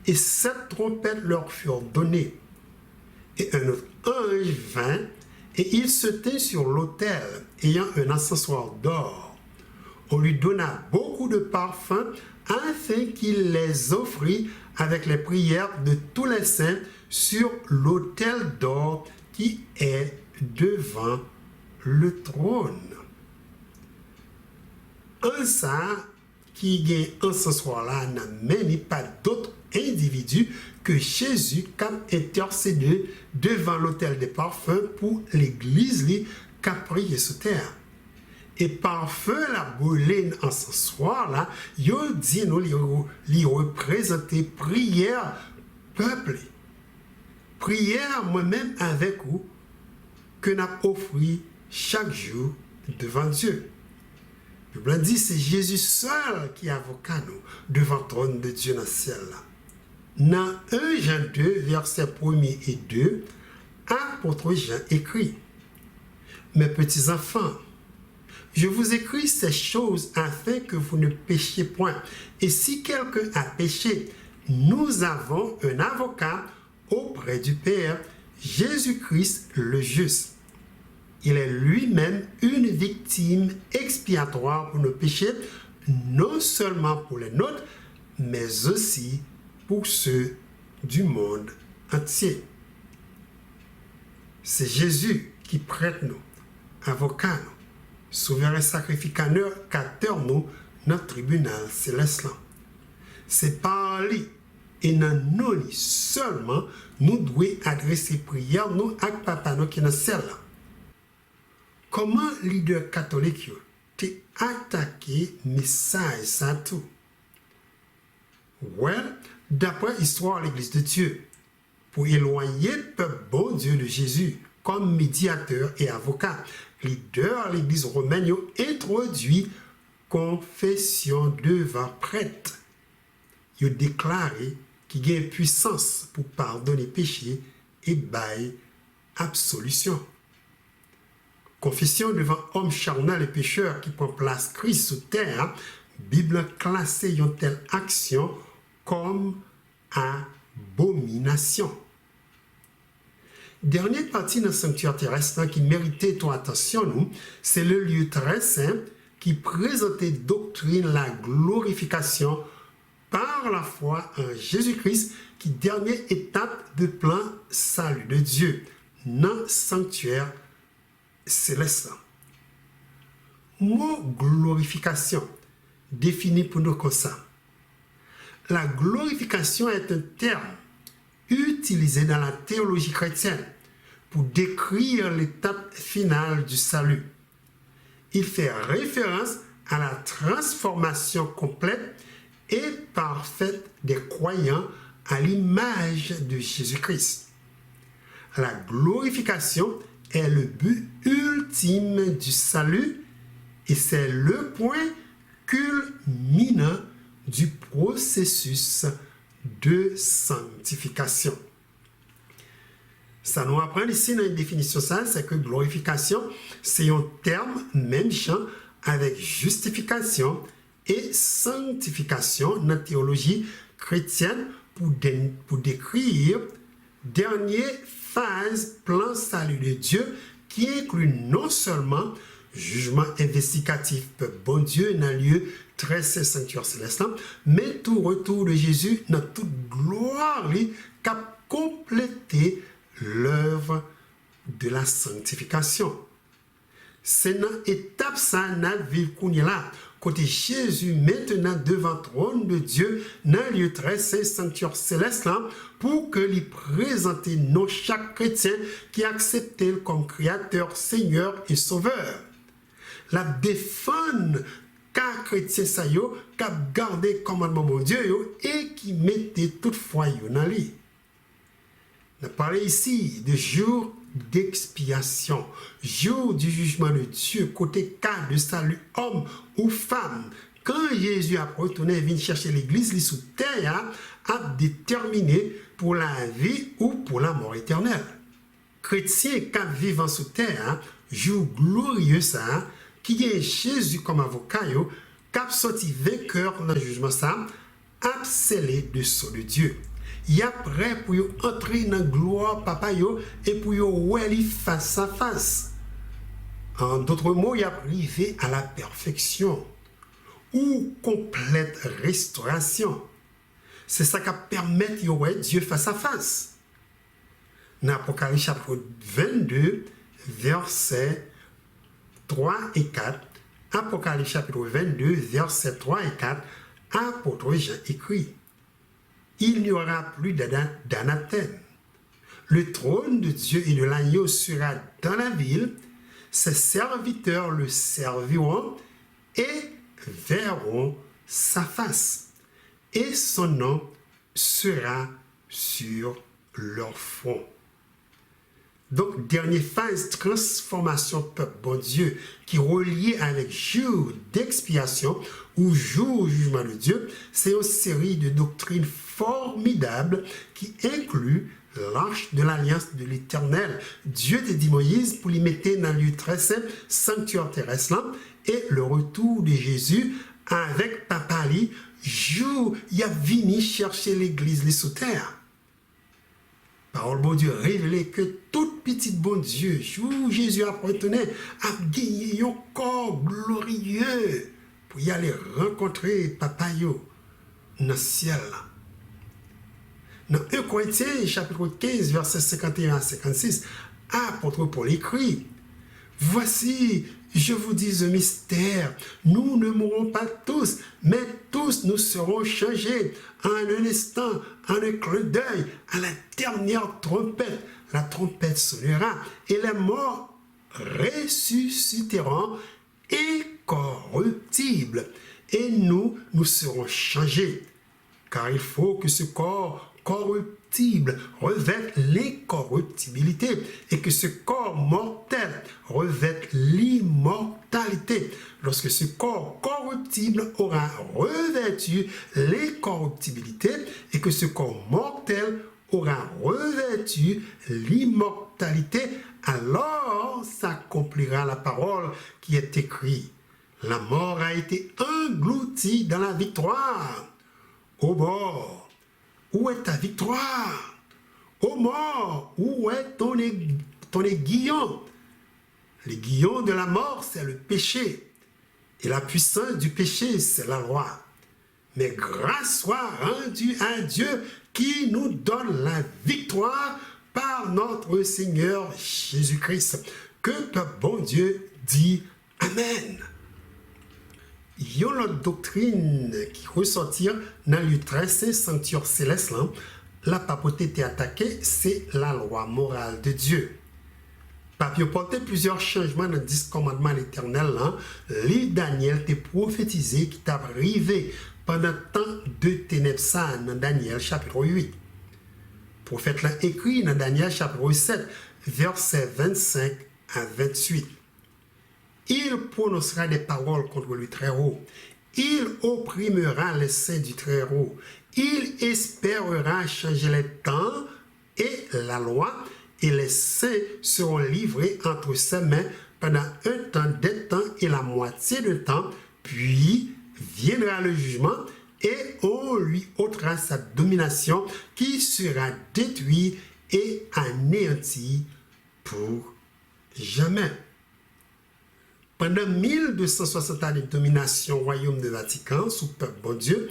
et 7 trompettes leur furent données. Et un autre ange vint, et il se tint sur l'autel, ayant un encensoir d'or. On lui donna beaucoup de parfums, afin qu'il les offrit avec les prières de tous les saints sur l'autel d'or qui est devant le trône. En ça, qui est en ce soir-là, n'a même pas d'autre individu que Jésus qui a intercédé devant l'autel des parfums pour l'église qui a prié sur terre. Et parfum la boline en ce soir-là, yo dit nous li représenter prière peuple. Prière moi-même avec vous que n'a offri chaque jour devant Dieu. Le Bible dit c'est Jésus seul qui est avocat nous devant le trône de Dieu dans le ciel. Dans 1 Jean 2, versets 1 et 2, apôtre Jean écrit: mes petits enfants, je vous écris ces choses afin que vous ne péchiez point. Et si quelqu'un a péché, nous avons un avocat auprès du Père, Jésus-Christ le juste. Il est lui-même une victime expiatoire pour nos péchés, non seulement pour les nôtres, mais aussi pour ceux du monde entier. C'est Jésus qui prête nous avocat, souverain sacrificateur, nous, notre tribunal céleste. C'est par lui et dans nous seulement nous devons adresser prière nous à papa nous qui est dans le ciel. Comment leader catholique t'es attaqué message ça tout? Well, d'après l'histoire de l'Église de Dieu, pour éloigner le peuple bon Dieu de Jésus comme médiateur et avocat, leader de l'Église romaine a introduit confession devant prêtre. Il a déclaré qu'il y a une puissance pour pardonner péché et bailler absolution. Confession devant homme charnel et pécheur qui prend place Christ sous terre, Bible classée une telle action comme abomination. Dernière partie dans le sanctuaire terrestre qui méritait ton attention, nous, c'est le lieu très saint qui présentait doctrine la glorification par la foi en Jésus-Christ, qui dernière étape de plan salut de Dieu, dans le sanctuaire céleste. Mot glorification, défini pour nous comme ça. La glorification est un terme utilisé dans la théologie chrétienne pour décrire l'étape finale du salut. Il fait référence à la transformation complète et parfaite des croyants à l'image de Jésus-Christ. La glorification est le but ultime du salut et c'est le point culminant du processus de sanctification. Ça nous apprend ici dans une définition ça, c'est que glorification, c'est un terme même champ avec justification et sanctification dans la théologie chrétienne pour décrire dernière phase plan salut de Dieu qui inclut non seulement jugement investigatif peuple bon Dieu dans le lieu très sanctuaire céleste, mais tout retour de Jésus dans toute gloire qui a complété l'œuvre de la sanctification. C'est dans l'étape ça dans vivre qu'on est là, côté Jésus maintenant devant le trône de Dieu dans le lieu très sanctuaire céleste pour que lui présenter non chaque chrétien qui accepte comme créateur, Seigneur et Sauveur. La défendre car chrétien ça yo, qui a gardé le commandement de Dieu yo, et qui mettait toutefois yo dans lui. On a parlé ici de jour d'expiation, jour du jugement de Dieu, côté cas de salut, homme ou femme. Quand Jésus a retourné venir chercher l'église sous terre, a déterminé pour la vie ou pour la mort éternelle. Chrétien qui vivant sous terre, jour glorieux ça, qui est Jésus comme avocat, qui a sorti vainqueur dans le jugement ça, a scellé de sceau de Dieu. Il est prêt pour entrer dans la gloire papa et pour aller face à face. En d'autres mots, il est arrivé à la perfection ou complète restauration. C'est ça qui permet de Dieu face à face. Dans Apocalypse chapitre 22, versets 3 et 4, Apocalypse chapitre 22, versets 3 et 4, apôtre Jean écrit: il n'y aura plus d'anathème. Le trône de Dieu et de l'agneau sera dans la ville, ses serviteurs le serviront et verront sa face, et son nom sera sur leur front. Donc, dernière phase, transformation peuple bon Dieu, qui est relié avec jour d'expiation ou jour jugement de Dieu, c'est une série de doctrines formidables qui inclut l'arche de l'alliance de l'Éternel. Dieu te dit Moïse pour l'y mettre dans le lieu très saint, sanctuaire terrestre, et le retour de Jésus avec Papa Ali, jour il a venu chercher l'église sous terre. Parole bon Dieu révélé que tout petit bon Dieu, jour Jésus a retourné, a gagné un corps glorieux pour y aller rencontrer Papa yo dans le ciel. Dans 1 Corinthiens chapitre 15 verset 51 à 56, apôtre Paul écrit: Voici, je vous dis un mystère, nous ne mourrons pas tous, mais tous nous serons changés en un instant, en un clin d'œil, à la dernière trompette. La trompette sonnera et les morts ressusciteront incorruptibles. Et nous serons changés. Car il faut que ce corps corruptible revête l'incorruptibilité et que ce corps mortel revête l'immortalité. Lorsque ce corps corruptible aura revêtu l'incorruptibilité et que ce corps mortel aura revêtu l'immortalité, alors s'accomplira la parole qui est écrite. La mort a été engloutie dans la victoire. Ô mort, où est ta victoire? Ô mort, où est ton aiguillon? L'aiguillon de la mort, c'est le péché. Et la puissance du péché, c'est la loi. Mais grâce soit rendue à Dieu qui nous donne la victoire par notre Seigneur Jésus-Christ. Que le bon Dieu dit Amen. Il y a une doctrine qui ressortit dans le 13 sanctuaire céleste. Là, la papauté était attaquée, c'est la loi morale de Dieu. Pape porté plusieurs changements dans 10 commandements à l'Éternel. Les Daniel t'a prophétisé qui t'a arrivé pendant tant de ténèbres ça dans Daniel chapitre 8. Le prophète l'a écrit dans Daniel chapitre 7, versets 25 à 28. Il prononcera des paroles contre le Très-Haut. Il opprimera les saints du Très-Haut. Il espérera changer les temps et la loi, et les saints seront livrés entre ses mains pendant un temps, des temps et la moitié de temps, puis viendra le jugement et on lui ôtera sa domination qui sera détruite et anéantie pour jamais. Pendant 1260 années de domination au royaume de Vatican sous peuple bon Dieu,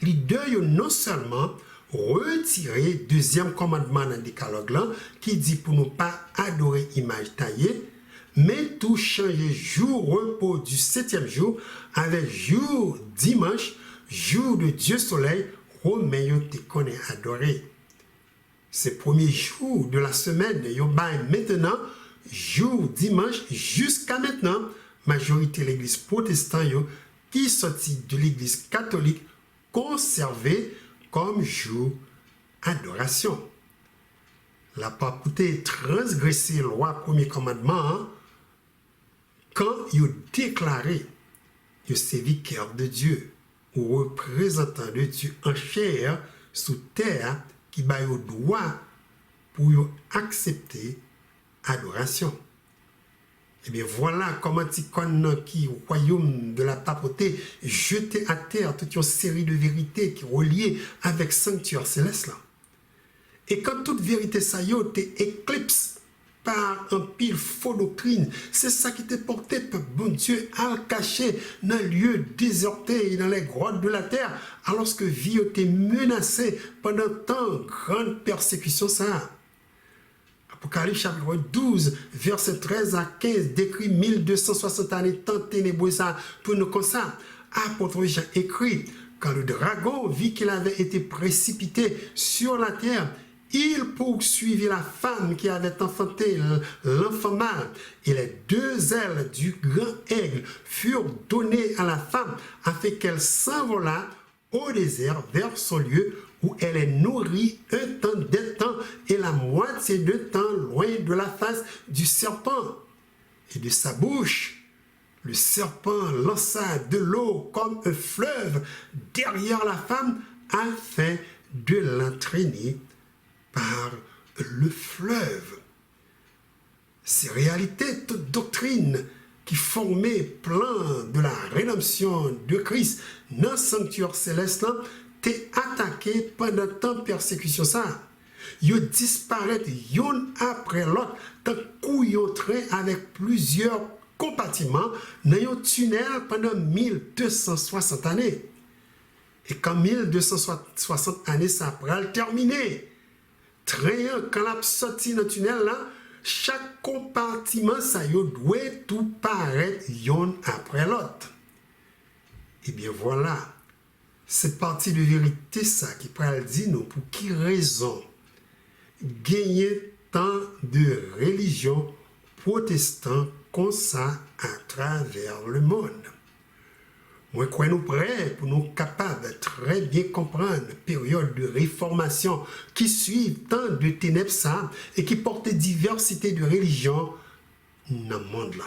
les deux ont non seulement retiré le deuxième commandement dans le décalogue là, qui dit pour ne pas adorer image taillée, mais tout changer jour repos du 7e jour avec jour dimanche, jour de Dieu soleil, Romain te connaît adoré. Ces premiers jours de la semaine, maintenant, jour dimanche jusqu'à maintenant, majorité de l'église protestante qui sortit de l'église catholique conservé comme jour adoration. La papauté transgressé la loi premier commandement quand il a déclaré que c'est vicaire de Dieu ou représentant de Dieu en chair sous terre qui a le droit pour accepter adoration. Et bien voilà comment Ticon qui au royaume de la papauté jeté à terre toute une série de vérités qui reliées avec sanctuaire céleste là. Et quand toute vérité ça y est éclipse par un pile faux doctrine, c'est ça qui t'est porté par bon Dieu à le cacher dans le lieu déserté et dans les grottes de la terre, alors que vie était menacée pendant tant grande persécution ça. Apocalypse chapitre 12, verset 13 à 15, décrit 1260 années tant ténébreux ça pour nous comme ça. Apôtre Jean écrit, quand le dragon vit qu'il avait été précipité sur la terre, il poursuivit la femme qui avait enfanté l'enfant mâle, et les deux ailes du grand aigle furent données à la femme afin qu'elle s'envolât au désert vers son lieu où elle est nourrie un temps, des temps et la moitié de temps loin de la face du serpent. Et de sa bouche, le serpent lança de l'eau comme un fleuve derrière la femme afin de l'entraîner par le fleuve. Ces réalités, toute doctrine qui formait plan de la rédemption de Christ dans le sanctuaire céleste, t'es attaqué pendant tant de persécution ça. Ils disparaissent l'un après l'autre, tant qu'ils train avec plusieurs compartiments dans un tunnel pendant 1260 années. Et quand 1260 années ça pourra terminer, train quand la sortie dans le tunnel là, chaque compartiment ça yo doit tout paraître yon après l'autre. Eh bien voilà, c'est partie de vérité ça qui pral dit nous pour qui raison gagner tant de religions protestantes comme ça à travers le monde. Moi, crois nous prêts pour nous capables de très bien comprendre la période de réformation qui suit tant de ténèbres ça et qui porte diversité de religions dans le monde là.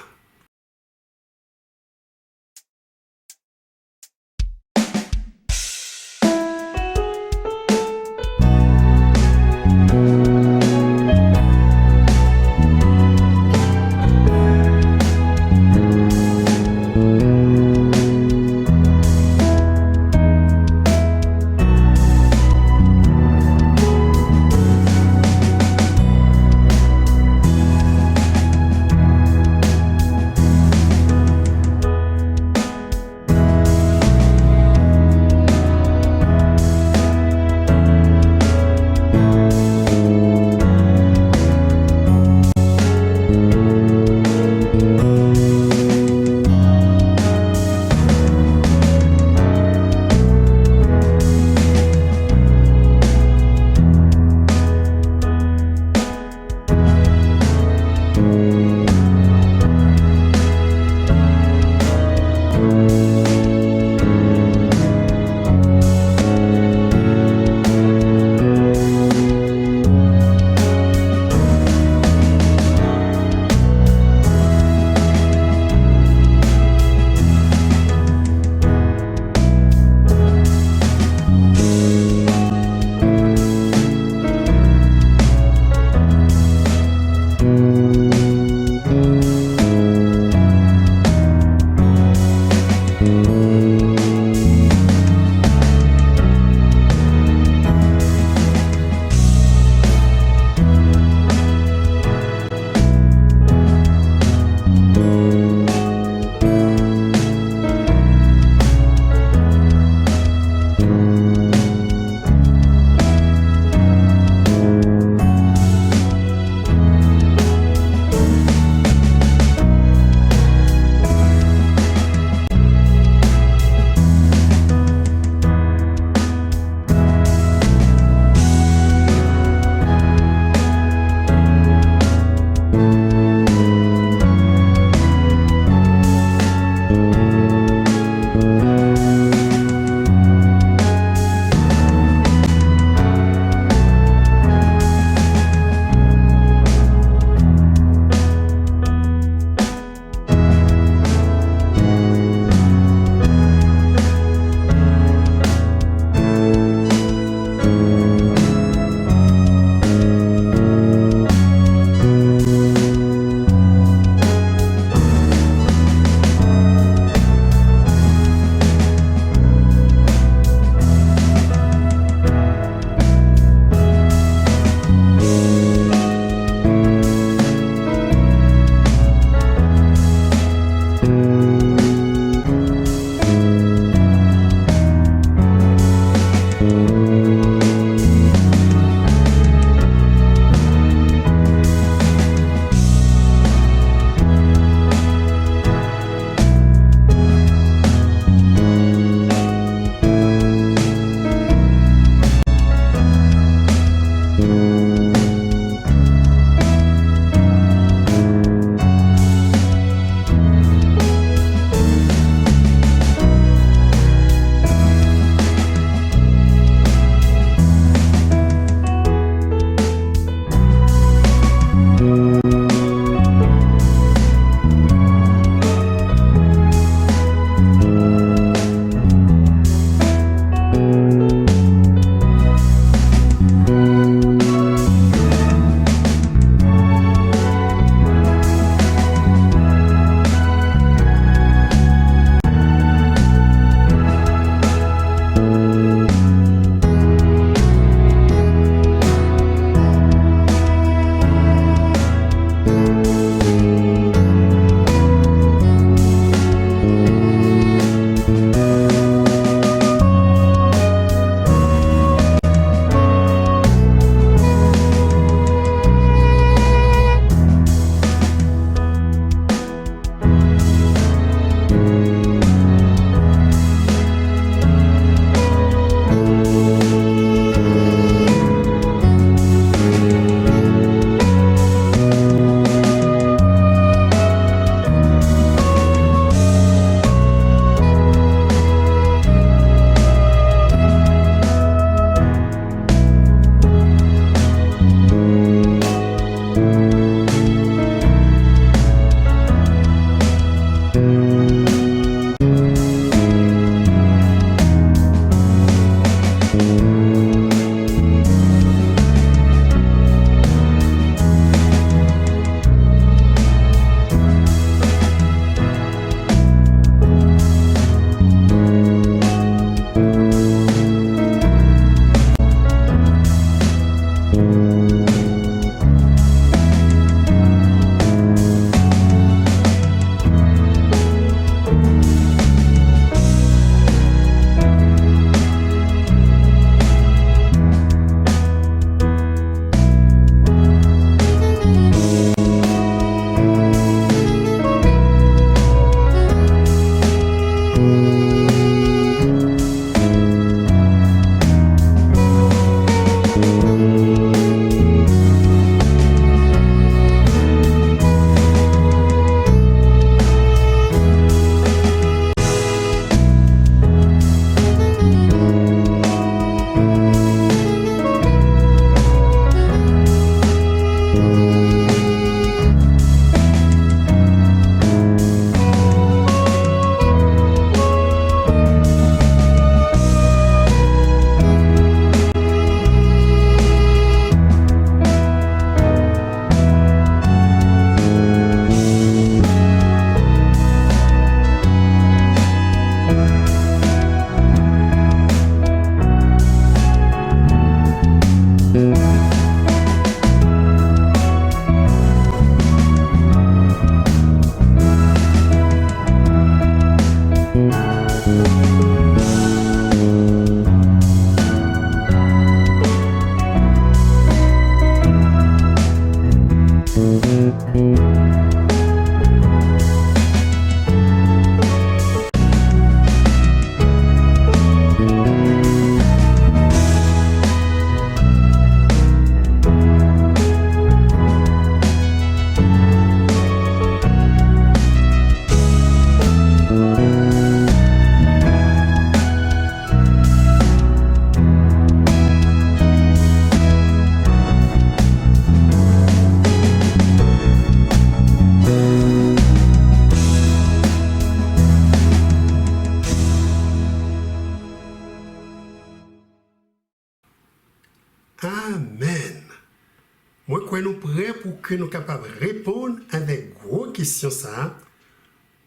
que nous sommes capables de répondre avec gros questions ça,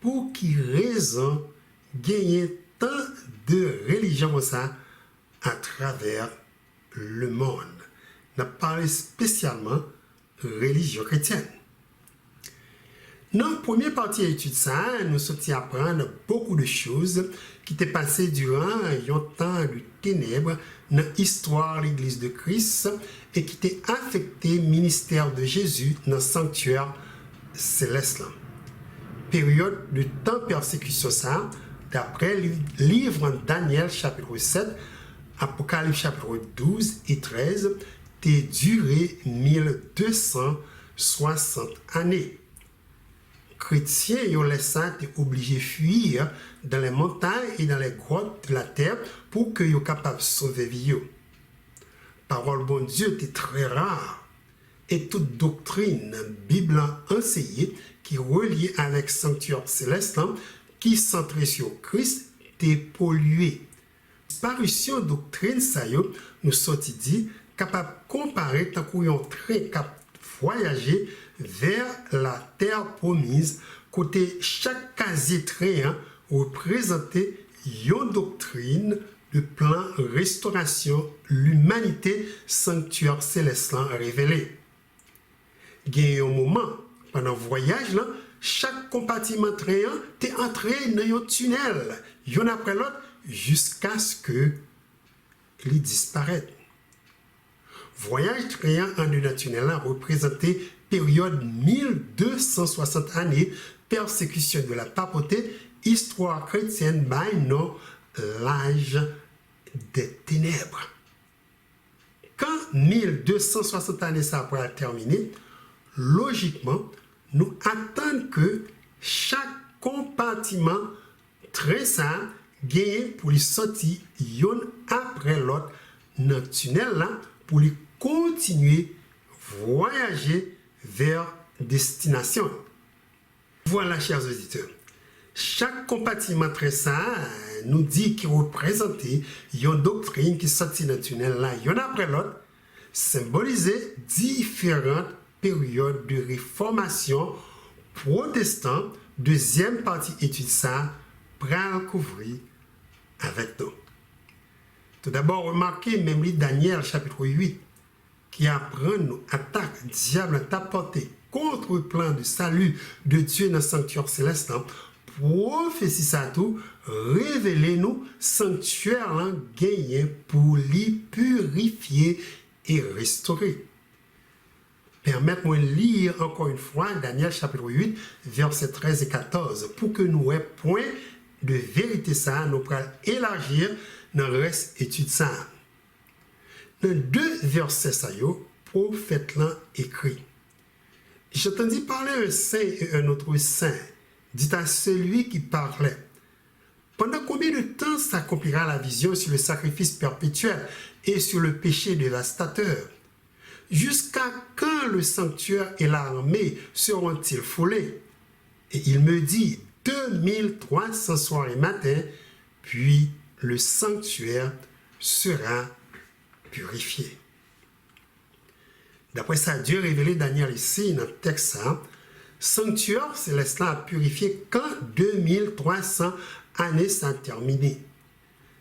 pour qui raison gagner tant de religions comme ça à travers le monde. On parle spécialement de religion chrétienne. Dans la première partie de l'étude, nous sommes apprendre beaucoup de choses qui étaient passées durant un temps de ténèbres dans l'histoire de l'Église de Christ et qui étaient affecté le ministère de Jésus dans le sanctuaire céleste. Période de temps de persécution, ça, d'après le livre de Daniel, chapitre 7, Apocalypse, chapitre 12 et 13, a duré 1260 années. Chrétiens ont laissé obligés de fuir dans les montagnes et dans les grottes de la terre pour qu'ils soient capables de sauver vie. Parole bon Dieu était très rare et toute doctrine Bible enseignée qui est reliée avec le sanctuaire céleste qui centré sur Christ est polluée. Parution doctrine ça nous sorti dit capable de comparer tant qu'on est très capable voyager vers la terre promise, côté chaque casier trait représentait une doctrine de plan restauration, l'humanité sanctuaire céleste révélé. Il y a un moment, pendant le voyage, là, chaque compartiment train est entré dans un tunnel, un après l'autre, jusqu'à ce qu'il disparaisse. Voyage train en dedans tunnel représentait période 1260 années, persécution de la papauté, histoire chrétienne, non l'âge des ténèbres. Quand 1260 années ça pourra terminer, logiquement, nous attendons que chaque compartiment très sain gagne pour les sortir yon après l'autre dans le tunnel là pour les continuer voyager vers destination. Voilà, chers auditeurs. Chaque compartiment très sain nous dit qu'il représente une doctrine qui sortit dans le tunnel là, une après l'autre, symbolisait différentes périodes de réformation protestante. Deuxième partie étude ça, pour couvrir avec nous. Tout d'abord, remarquez même le Daniel chapitre 8 qui apprend nos attaques diable t'a porté contre le plan de salut de Dieu dans le sanctuaire céleste. Prophétie ça tout, révélez-nous sanctuaire gagné pour les purifier et restaurer. Permettez-moi de lire encore une fois Daniel chapitre 8, versets 13 et 14, pour que nous ayons point de vérité ça, nous pourrons élargir dans le reste étude ça. Dans deux versets ça yo, prophète là écrit. J'entendis parler un saint et un autre saint, dit à celui qui parlait. Pendant combien de temps s'accomplira la vision sur le sacrifice perpétuel et sur le péché dévastateur? Jusqu'à quand le sanctuaire et l'armée seront-ils foulés? Et il me dit, 2300 soirs et matins, puis le sanctuaire sera purifié. D'après ça, Dieu révélé Daniel ici dans le texte, sanctuaire céleste a purifié quand 2300 années sont terminées.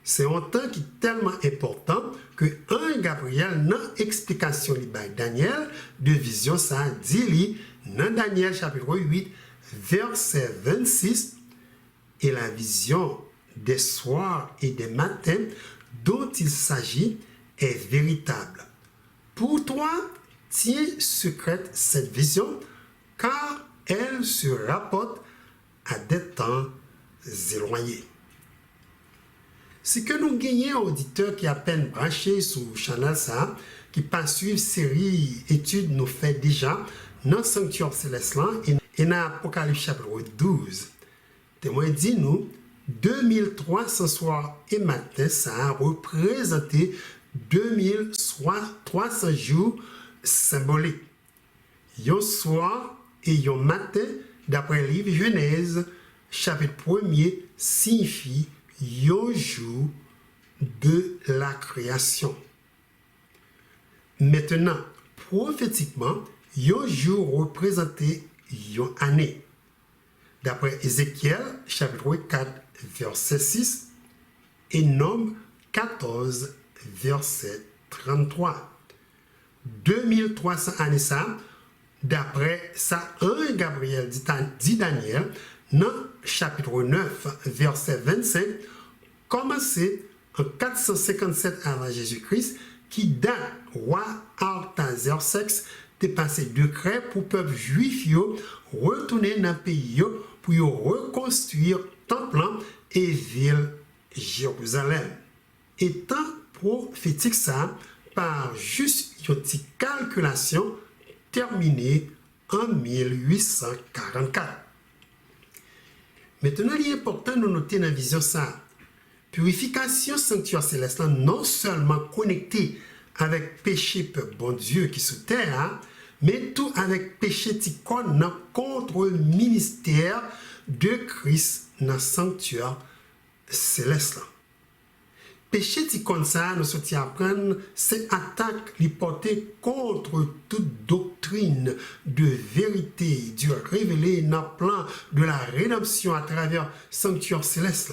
C'est un temps qui est tellement important que un Gabriel, dans l'explication de Daniel, de vision, ça dit dans Daniel chapitre 8, verset 26, et la vision des soirs et des matins dont il s'agit est véritable. Pour toi, tiens secrète cette vision, car elle se rapporte à des temps éloignés. C'est que nous gagnons auditeurs qui à peine branchés sur Channel ça, qui pas suivre série études nous fait déjà dans le sanctuaire céleste et dans Apocalypse chapitre 12. Témoin dit nous 2300 soirs et matins ça a représenté 2300 jours symboliques. Un soir et un matin, d'après le livre Genèse, chapitre 1er, signifie un jour de la création. Maintenant, prophétiquement, un jour représentait une année. D'après Ézéchiel, chapitre 4, verset 6, et Nombre 14, verset 33. 2300 années ça, d'après ça, 1 Gabriel dit Daniel, dans chapitre 9, verset 25, commencé en 457 avant Jésus-Christ, qui date roi Artaxerxès de passer décret pour peuple juif retourner dans le pays pour reconstruire temple et ville Jérusalem. Étant prophétique ça par juste une petite calculation terminée en 1844. Maintenant, il est important de noter dans la vision ça. Purification sanctuaire céleste non seulement connectée avec péché peuple bon Dieu qui sous terre, mais tout avec péché ticone contre le ministère de Christ dans le sanctuaire céleste. Péché ticone ça, nous sommes apprendre, c'est attaque li portée contre toute doctrine de vérité Dieu révélé dans le plan de la rédemption à travers le sanctuaire céleste.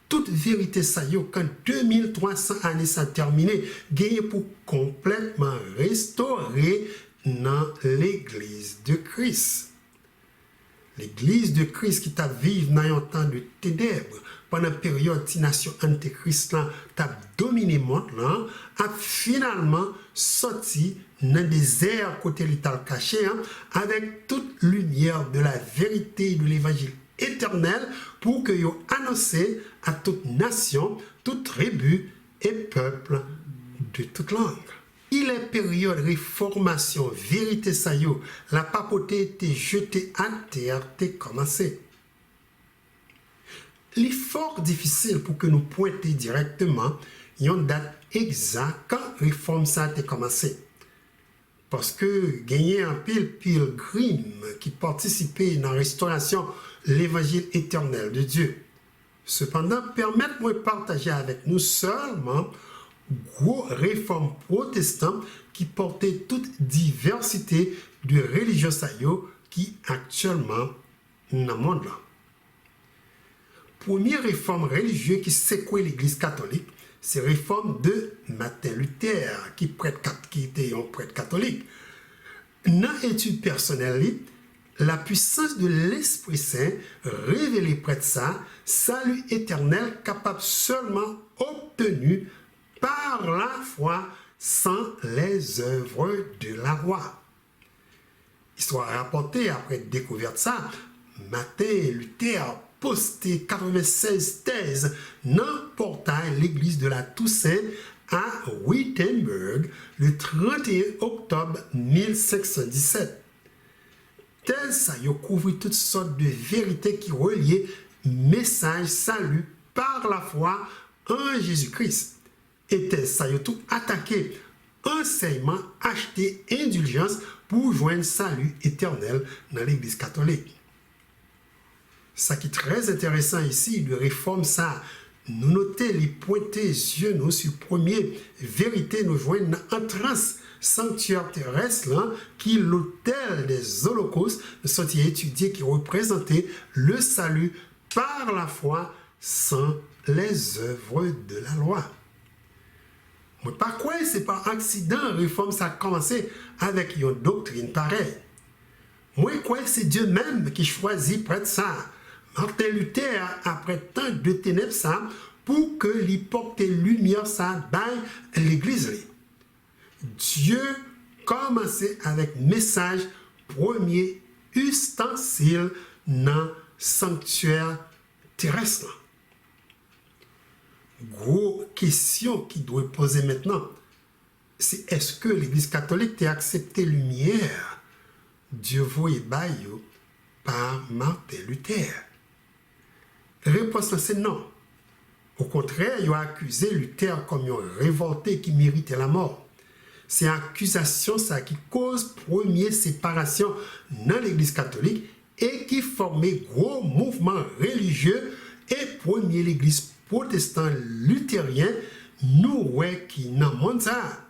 Toute vérité ça y est, quand 2300 années ça terminé, gagné pour complètement restaurer dans l'église de Christ. L'église de Christ qui t'a vécu dans un temps de ténèbres, pendant la période de nation antéchrist t'a dominé le monde, a finalement sorti dans le désert côté l'état caché, avec toute lumière de la vérité de l'évangile éternel pour que vous annoncez à toute nation, toute tribu et peuple de toute langue. Il est période réformation, vérité ça y est, la papauté était jetée à terre, t'est commencé. Il est fort difficile pour que nous pointions directement une date exacte quand la réforme ça a commencé. Parce que gagner un pilgrim qui participait dans la restauration de l'évangile éternel de Dieu. Cependant, permettez-moi de partager avec nous seulement gros réformes protestantes qui portaient toute diversité de religions qui actuellement dans le monde. Première réforme religieuse qui secouait l'Église catholique, c'est la réforme de Martin Luther, qui était un prêtre catholique. Dans l'étude personnelle, la puissance de l'Esprit Saint révélée près de ça, salut éternel capable seulement obtenu par la foi sans les œuvres de la loi. Histoire rapportée après découverte ça, Martin Luther posté 96 thèses dans le portail l'église de la Toussaint à Wittenberg le 31 octobre 1517. Thèse ça y couvre toutes sortes de vérités qui reliaient message salut par la foi en Jésus-Christ. Et thèse ça y tout attaqué enseignement, acheter indulgence pour joindre salut éternel dans l'église catholique. Ça qui est très intéressant ici, de réforme ça, nous noter les pointés yeux nous sur premier vérité nous joignent en transe sanctuaire terrestre là, qui l'autel des holocaustes sont étudiés qui représentait le salut par la foi sans les œuvres de la loi. Mais par quoi c'est par accident réforme ça a commencé avec une doctrine pareille. Moi quoi c'est Dieu même qui choisit près de ça. Martin Luther, après tant de ténèbres, ça, pour que l'y porte lumière, ça, dans l'église. Dieu commençait avec message premier ustensile dans le sanctuaire terrestre. Gros question qui doit poser maintenant, c'est est-ce que l'église catholique a accepté lumière Dieu voyait baillot par Martin Luther? Réponse c'est non. Au contraire, il a accusé Luther comme un révolté qui méritait la mort. C'est une accusation ça qui cause première séparation dans l'église catholique et qui formait gros mouvement religieux et premier l'église protestante luthérienne nous ouais qui dans monde ça.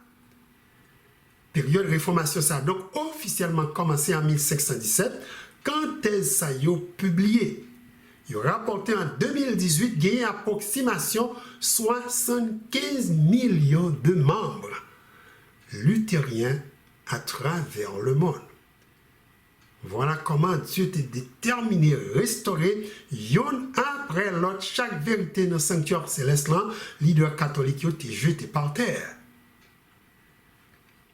période réformation ça a donc officiellement commencé en 1517 quand thèse ça yo publié. Il a rapporté en 2018 gagné approximation 75 millions de membres luthériens à travers le monde. Voilà comment Dieu t'est déterminé à restaurer, yon après l'autre, chaque vérité dans le sanctuaire céleste, leader catholique yo t'est jeté par terre.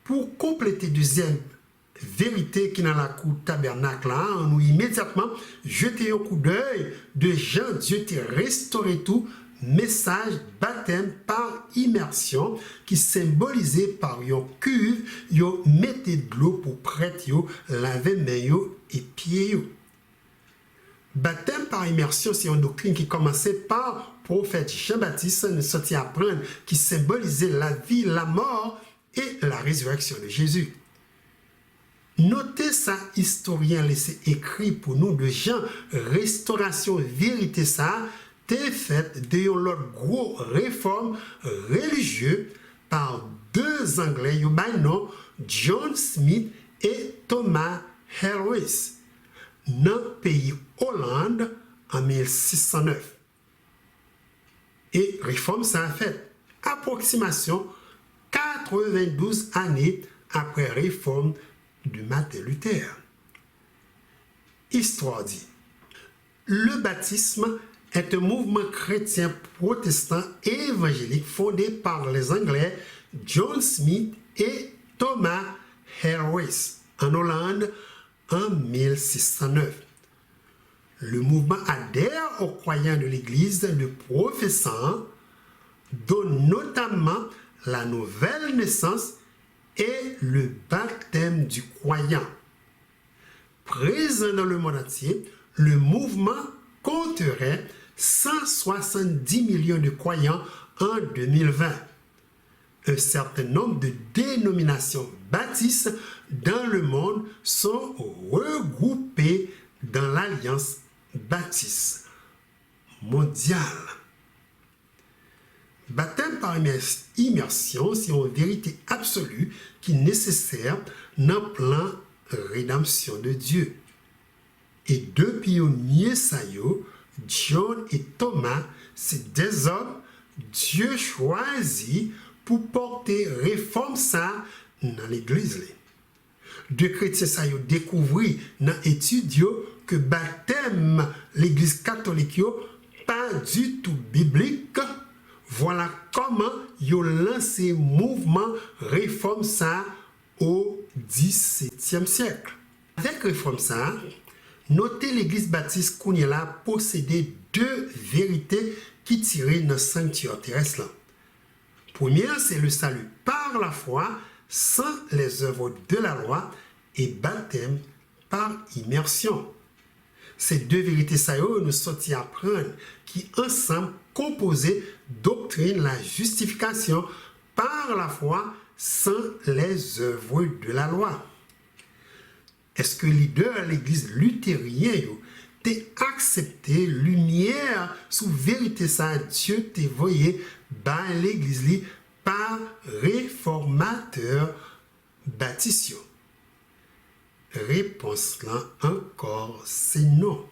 Pour compléter deuxième vérité qui est dans la cour tabernacle, on nous immédiatement jeter un coup d'œil de Jean, Dieu t'a restauré tout, message baptême par immersion qui symbolisé par une cuve, yo mettez de l'eau pour prêtre yo laver main yo et pieds yo. Baptême par immersion, c'est une doctrine qui commençait par prophète Jean-Baptiste, nous sorti apprendre, qui symbolisait la vie, la mort et la résurrection de Jésus. Notez ça, historien laissé écrit pour nous de Jean, restauration, vérité ça, t'est faite de leur gros réforme religieuse par deux Anglais, nom John Smith et Thomas Harris, dans le pays Hollande en 1609. Et réforme ça a fait approximation 92 années après réforme de Martin Luther. Histoire dit, le baptisme est un mouvement chrétien protestant et évangélique fondé par les Anglais John Smith et Thomas Harris en Hollande en 1609. Le mouvement adhère aux croyants de l'Église de professants, dont notamment la nouvelle naissance et le baptême du croyant. Présent dans le monde entier, le mouvement compterait 170 millions de croyants en 2020. Un certain nombre de dénominations baptistes dans le monde sont regroupées dans l'Alliance baptiste mondiale. Baptême par immersion, c'est une vérité absolue qui est nécessaire dans le plan rédemption de Dieu. Et deux pionniers, John et Thomas, c'est des hommes Dieu choisit pour porter réforme ça dans l'église. Deux chrétiens ça yo découvert dans l'étude que baptême l'église catholique pas du tout biblique. Voilà comment yo lancé mouvement réforme ça au XVIIe siècle. Avec réforme ça, notez l'église baptiste Kounyala possédait deux vérités qui tiraient dans le sanctuaire terrestre. Première, c'est le salut par la foi, sans les œuvres de la loi, et baptême par immersion. Ces deux vérités, ça nous sortis apprendre, qui ensemble composaient doctrine la justification par la foi, sans les œuvres de la loi. Est-ce que leader de l'église luthérienne t'a accepté lumière sous vérité ça Dieu t'a voyé dans l'église par réformateur baptiste? Réponse là encore c'est non.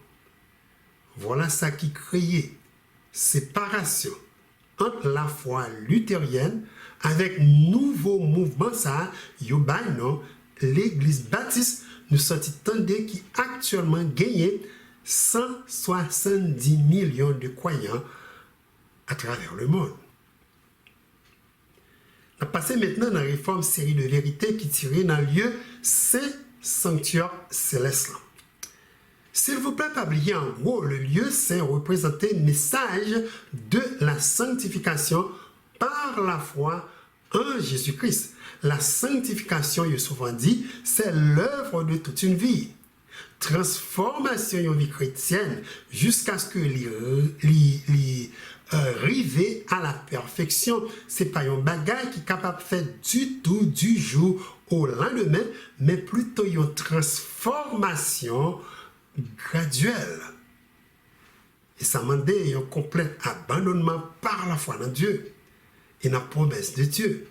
Voilà ça qui créait séparation entre la foi luthérienne avec nouveau mouvement ça non l'église baptiste nous sortit tendez qui actuellement gagne 170 millions de croyants à travers le monde. On va passer maintenant dans la réforme série de vérités qui tirait dans le lieu saint sanctuaire céleste. S'il vous plaît, pas oublier en gros, le lieu saint représentait le message de la sanctification par la foi en Jésus-Christ. La sanctification, il est souvent dit, c'est l'œuvre de toute une vie. Transformation de vie chrétienne jusqu'à ce que arriver à la perfection. Ce n'est pas un bagage qui est capable de faire du tout du jour au lendemain, mais plutôt une transformation graduelle. Et ça demande un complet abandonnement par la foi dans Dieu et dans la promesse de Dieu.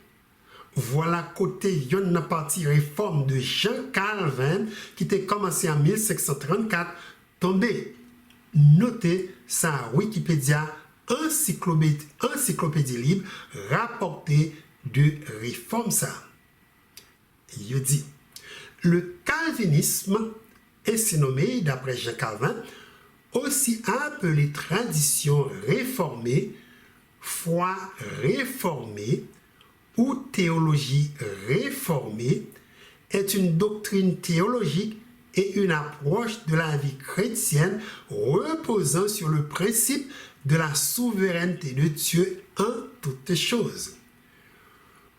Voilà côté une partie réforme de Jean Calvin qui était commencé en 1534 tombé. Notez ça à Wikipédia, encyclopédie libre rapportée de réforme ça. Il dit, le calvinisme est surnommé, d'après Jean Calvin, aussi appelé tradition réformée, foi réformée ou théologie réformée, est une doctrine théologique et une approche de la vie chrétienne reposant sur le principe de la souveraineté de Dieu en toutes choses.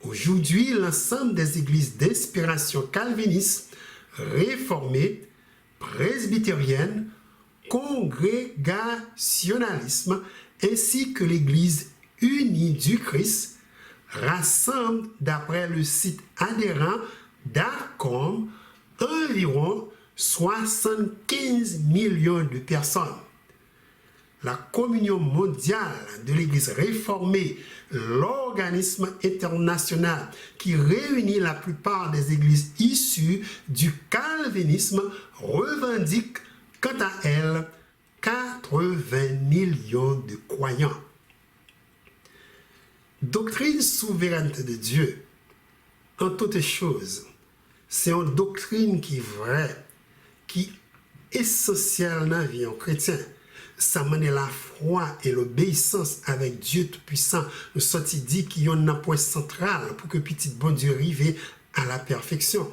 Aujourd'hui, l'ensemble des églises d'inspiration calviniste, réformées, presbytérienne, congrégationalisme, ainsi que l'Église unie du Christ, rassemblent, d'après le site adhérent d'ARCOM, environ 75 millions de personnes. La communion mondiale de l'Église réformée, l'organisme international qui réunit la plupart des églises issues du calvinisme, revendique quant à elle 80 millions de croyants. Doctrine souveraine de Dieu, en toutes choses, c'est une doctrine qui est vraie, qui est essentielle dans la vie chrétienne. Ça mène la foi et l'obéissance avec Dieu Tout-Puissant. Nous sommes dit qu'il y a un point central pour que petit bon Dieu arrive à la perfection.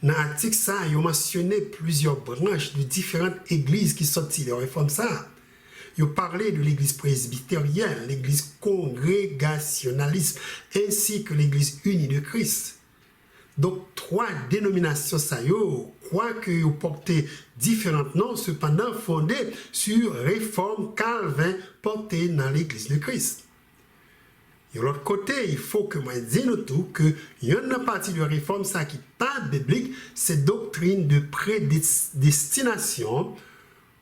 Dans l'article, ça, il a mentionné plusieurs branches de différentes églises qui sont sorties de réforme ça. Il a parlé de l'église presbytérienne, l'église congrégationaliste, ainsi que l'église unie de Christ. Donc, trois dénominations, ça y est, quoique ils porté différents noms, cependant fondés sur réforme Calvin portée dans l'église de Christ. Et de l'autre côté, il faut que moi dise tout que il y a une partie de réforme ça qui n'est pas biblique, c'est doctrine de prédestination.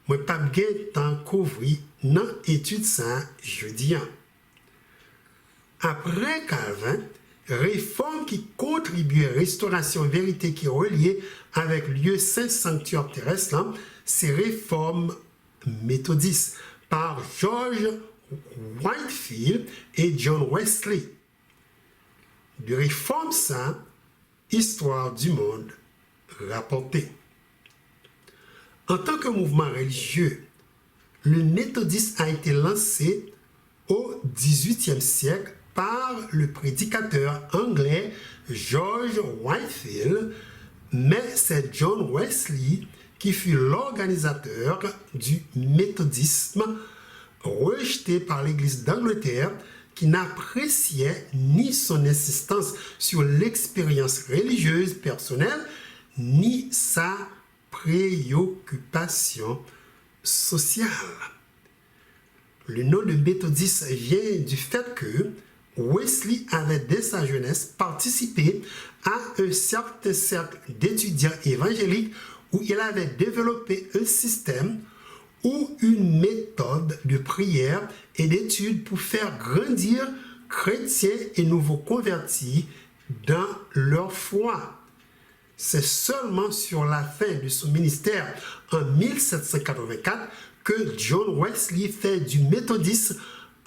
Moi, pas bien tant couvrir dans l'étude ça jeudi. Après Calvin, réforme qui contribue à la restauration vérité qui est reliée avec lieu saint sanctuaire terrestre, c'est réforme méthodiste par George Whitefield et John Wesley. De réforme ça, histoire du monde rapportée. En tant que mouvement religieux, le méthodisme a été lancé au XVIIIe siècle par le prédicateur anglais George Whitefield, mais c'est John Wesley qui fut l'organisateur du méthodisme, rejeté par l'Église d'Angleterre qui n'appréciait ni son insistance sur l'expérience religieuse personnelle, ni sa préoccupation sociale. Le nom de méthodiste vient du fait que Wesley avait dès sa jeunesse participé à un certain cercle d'étudiants évangéliques où il avait développé un système ou une méthode de prière et d'étude pour faire grandir chrétiens et nouveaux convertis dans leur foi. C'est seulement sur la fin de son ministère en 1784 que John Wesley fait du méthodisme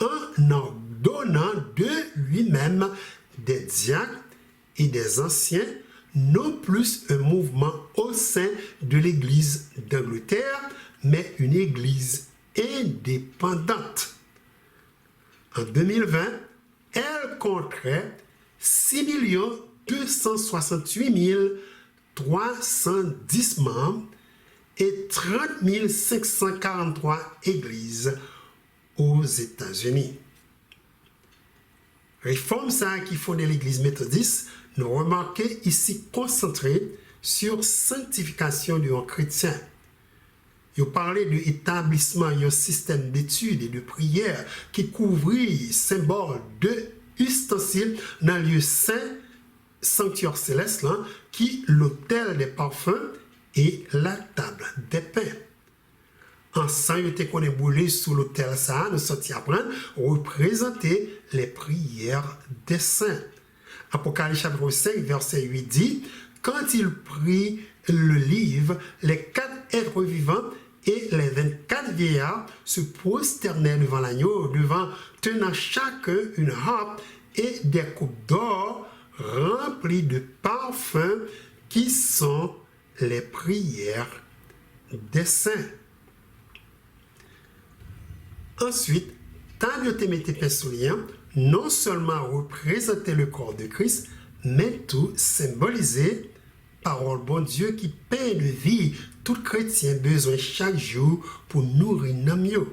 en ordonnant de lui-même des diacres et des anciens, non plus un mouvement au sein de l'Église d'Angleterre, mais une Église indépendante. En 2020, elle compterait 6 268 310 membres et 30 543 églises aux États-Unis. Réforme ça qui fondait l'Église méthodiste, nous remarquons ici concentré sur sanctification du chrétien. Il parlait de l'établissement d'un système d'études et de prière qui couvrit symbole de ustensiles dans le lieu saint, sanctuaire céleste, là, qui l'autel des parfums et la table des pains. Ensemble, qu'on est boulé sous l'autel ça, nous sortis apprendre, représenter les prières des saints. Apocalypse chapitre 5, verset 8 dit, quand il prit le livre, les 4 êtres vivants et les 24 vieillards se prosternèrent devant l'agneau, tenant chacun une harpe et des coupes d'or remplies de parfums qui sont les prières des saints. Ensuite, table de non seulement représentait le corps de Christ, mais tout symbolisait parole bon Dieu qui paie de vie tout chrétien besoin chaque jour pour nourrir l'âme.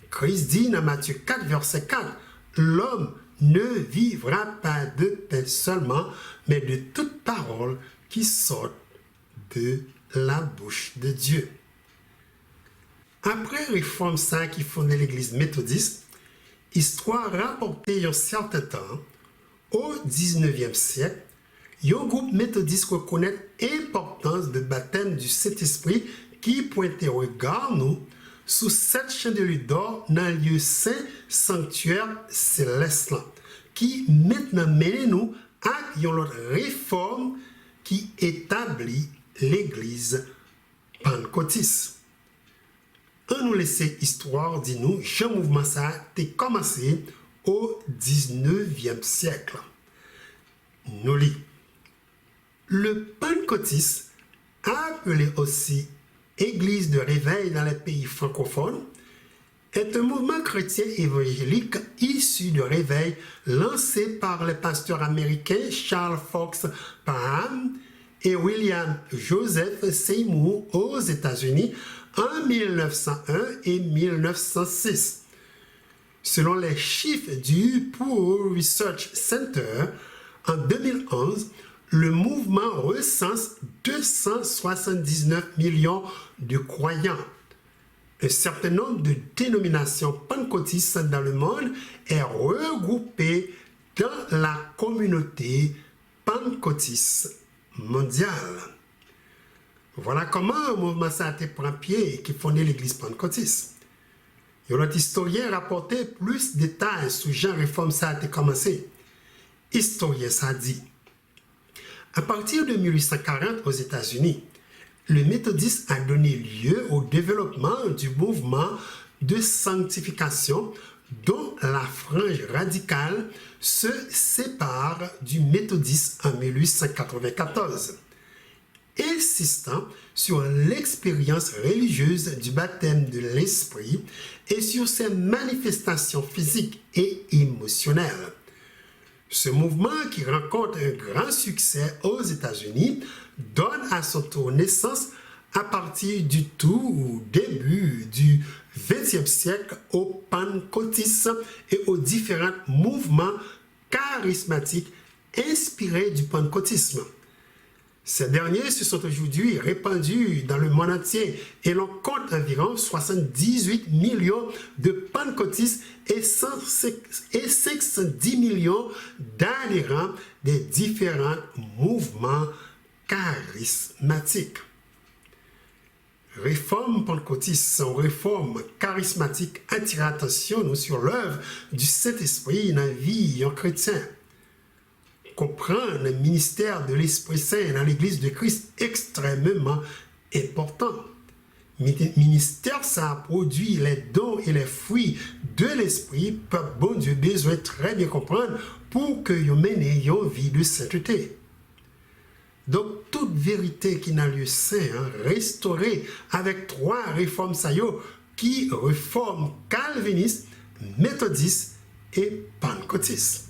Christ dit dans Matthieu 4, verset 4, l'homme ne vivra pas de pain seulement, mais de toute parole qui sort de la bouche de Dieu. Après réforme ça qui fondait l'église méthodiste, histoire rapportée un certain temps, au 19e siècle, un groupe méthodiste reconnaît l'importance de baptême du Saint-Esprit qui pointait au regard nous sous 7 chandeliers d'or dans le lieu saint sanctuaire céleste qui maintenant mène nous à une autre réforme qui établit l'église pentecôtiste. On nous laisse histoire dit nous, ce mouvement ça a commencé au 19e siècle. Nous lisons. Le pentecôtisme, appelé aussi Église de réveil dans les pays francophones, est un mouvement chrétien évangélique issu de réveil lancé par les pasteurs américains Charles Fox Parham et William Joseph Seymour aux États-Unis en 1901 et 1906. Selon les chiffres du Pew Research Center, en 2011, le mouvement recense 279 millions de croyants. Un certain nombre de dénominations pentecôtistes dans le monde est regroupé dans la communauté pentecôtiste mondiale. Voilà comment un mouvement ça a été pris pied et qui fondait l'église pentecôtiste. Notre historien rapportait plus de détails sur Jean réforme ça a été commencé. Historien ça dit. À partir de 1840 aux États-Unis, le méthodisme a donné lieu au développement du mouvement de sanctification dont la frange radicale se sépare du méthodisme en 1894. Insistant sur l'expérience religieuse du baptême de l'esprit et sur ses manifestations physiques et émotionnelles. Ce mouvement, qui rencontre un grand succès aux États-Unis, donne à son tour naissance à partir du tout début du XXe siècle au pentecôtisme et aux différents mouvements charismatiques inspirés du pentecôtisme. Ces derniers se sont aujourd'hui répandus dans le monde entier et l'on compte environ 78 millions de pentecôtistes et 510 millions d'adhérents des différents mouvements charismatiques. Réforme pentecôtiste ou réforme charismatique attire l'attention sur l'œuvre du Saint-Esprit dans la vie en chrétien. Comprendre le ministère de l'Esprit Saint dans l'Église de Christ extrêmement important. Ministère, ça a produit les dons et les fruits de l'Esprit, peuple bon Dieu besoin très bien comprendre pour que vous meniez une vie de sainteté. Donc, toute vérité qui n'a lieu saint, restaurée avec 3 réformes saillots qui réforment calvinistes, méthodistes et pentecôtistes.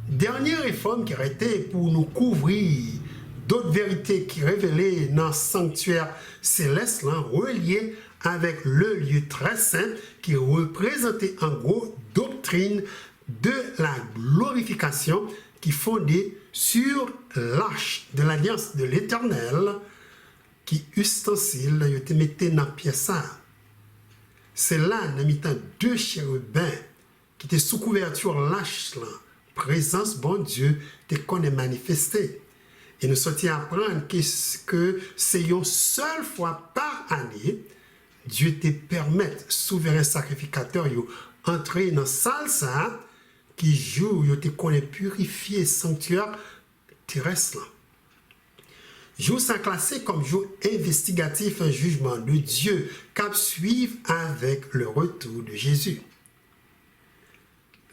Dernière réforme qui a été pour nous couvrir d'autres vérités qui révélaient dans le sanctuaire céleste, reliées avec le lieu très saint qui représentait en gros doctrine de la glorification qui fondait sur l'arche de l'alliance de l'Éternel qui ustensile a été mis dans pièce. C'est là, dans le 2 chérubins qui étaient sous couverture l'arche, présence bon Dieu te connaît manifesté. Et nous sommes apprendre que c'est une seule fois par année, Dieu te permet, souverain sacrificateur, entrer dans la salle ça, qui joue, yo te connaît purifié sanctuaire terrestre. Jour ça classé comme jour investigatif un jugement de Dieu cap suivre avec le retour de Jésus.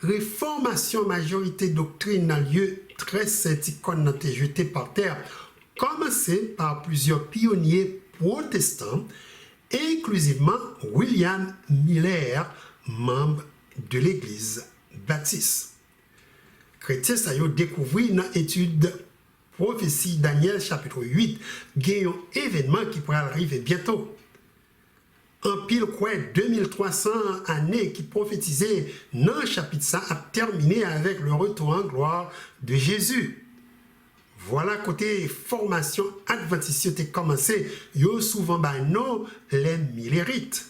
Réformation majorité doctrine dans lieu très synthétique n'a été jeté par terre, commencé par plusieurs pionniers protestants, inclusivement William Miller, membre de l'église baptiste. Chrétien ça y a découvert dans étude prophétie Daniel chapitre 8, il y a un événement qui pourrait arriver bientôt. En pile quoi 2300 années qui prophétisaient dans le chapitre ça a terminé avec le retour en gloire de Jésus. Voilà côté formation adventiste qui a commencé, yo souvent non les millérites.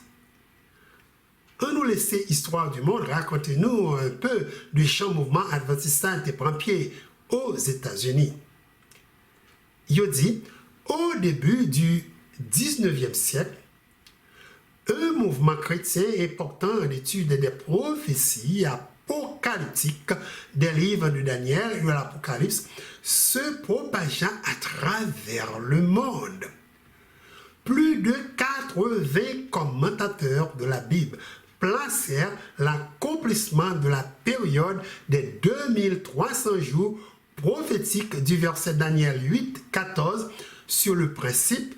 On nous laisse histoire du monde, racontez-nous un peu du champ mouvement adventiste qui prend pied aux États-Unis. Il dit, au début du 19e siècle, un mouvement chrétien important l'étude des prophéties apocalyptiques des livres de Daniel et de l'Apocalypse se propagea à travers le monde. Plus de 80 commentateurs de la Bible placèrent l'accomplissement de la période des 2300 jours prophétiques du verset Daniel 8, 14 sur le principe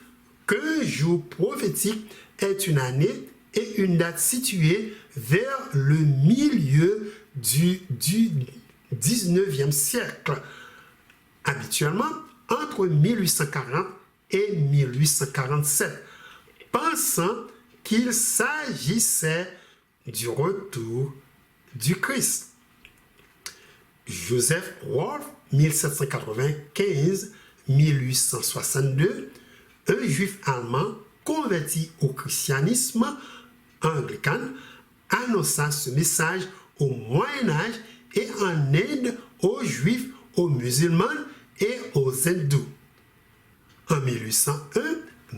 qu'un jour prophétique est une année et une date située vers le milieu du 19e siècle, habituellement entre 1840 et 1847, pensant qu'il s'agissait du retour du Christ. Joseph Wolf, 1795-1862, un juif allemand converti au christianisme anglican, annonça ce message au Moyen-Âge et en aide aux juifs, aux musulmans et aux hindous. En 1801,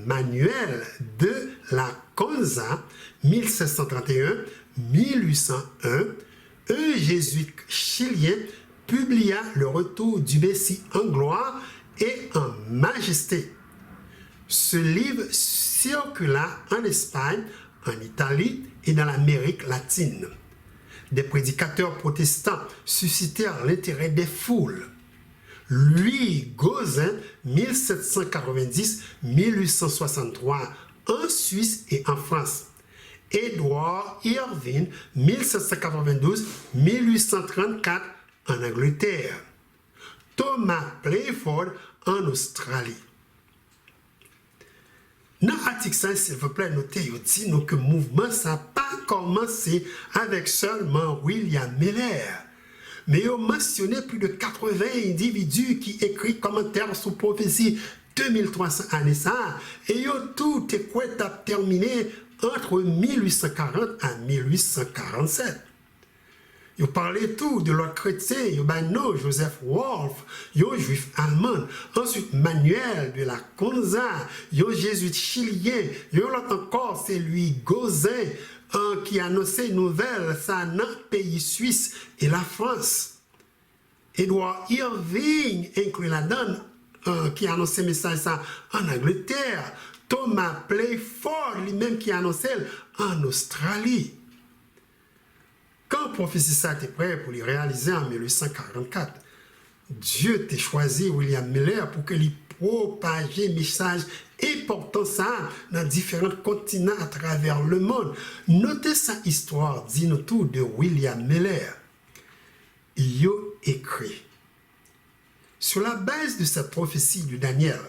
Manuel de la Conza, 1731-1801, un jésuite chilien, publia le retour du Messie en gloire et en majesté. Ce livre circula en Espagne, en Italie et dans l'Amérique latine. Des prédicateurs protestants suscitèrent l'intérêt des foules. Louis Gauzin, 1790-1863, en Suisse et en France. Edward Irving, 1792-1834, en Angleterre. Thomas Playford, en Australie. Dans l'article, s'il vous plaît, notez aussi que le mouvement n'a pas commencé avec seulement William Miller. Mais il a mentionné plus de 80 individus qui écrivent commentaires sur prophétie 2300 années ça. Et ils ont tout terminé entre 1840 et 1847. Ils parlaient tout de l'autre chrétien, non, Joseph Wolf, un juif allemand, ensuite Manuel de la Conza, un jésuite chilien, l'autre encore, c'est lui Gauzin, qui a annoncé une nouvelle, ça dans le pays suisse et la France. Edward Irving inclut là-dedans, qui a annoncé le message ça en Angleterre. Thomas Playford, lui-même qui a annoncé en Australie. Quand prophétie ça était prêt pour le réaliser en 1844, Dieu t'a choisi William Miller pour qu'il propage un message important ça dans différents continents à travers le monde. Notez sa histoire, dis-nous tout de William Miller. Il a écrit. Sur la base de cette prophétie de Daniel,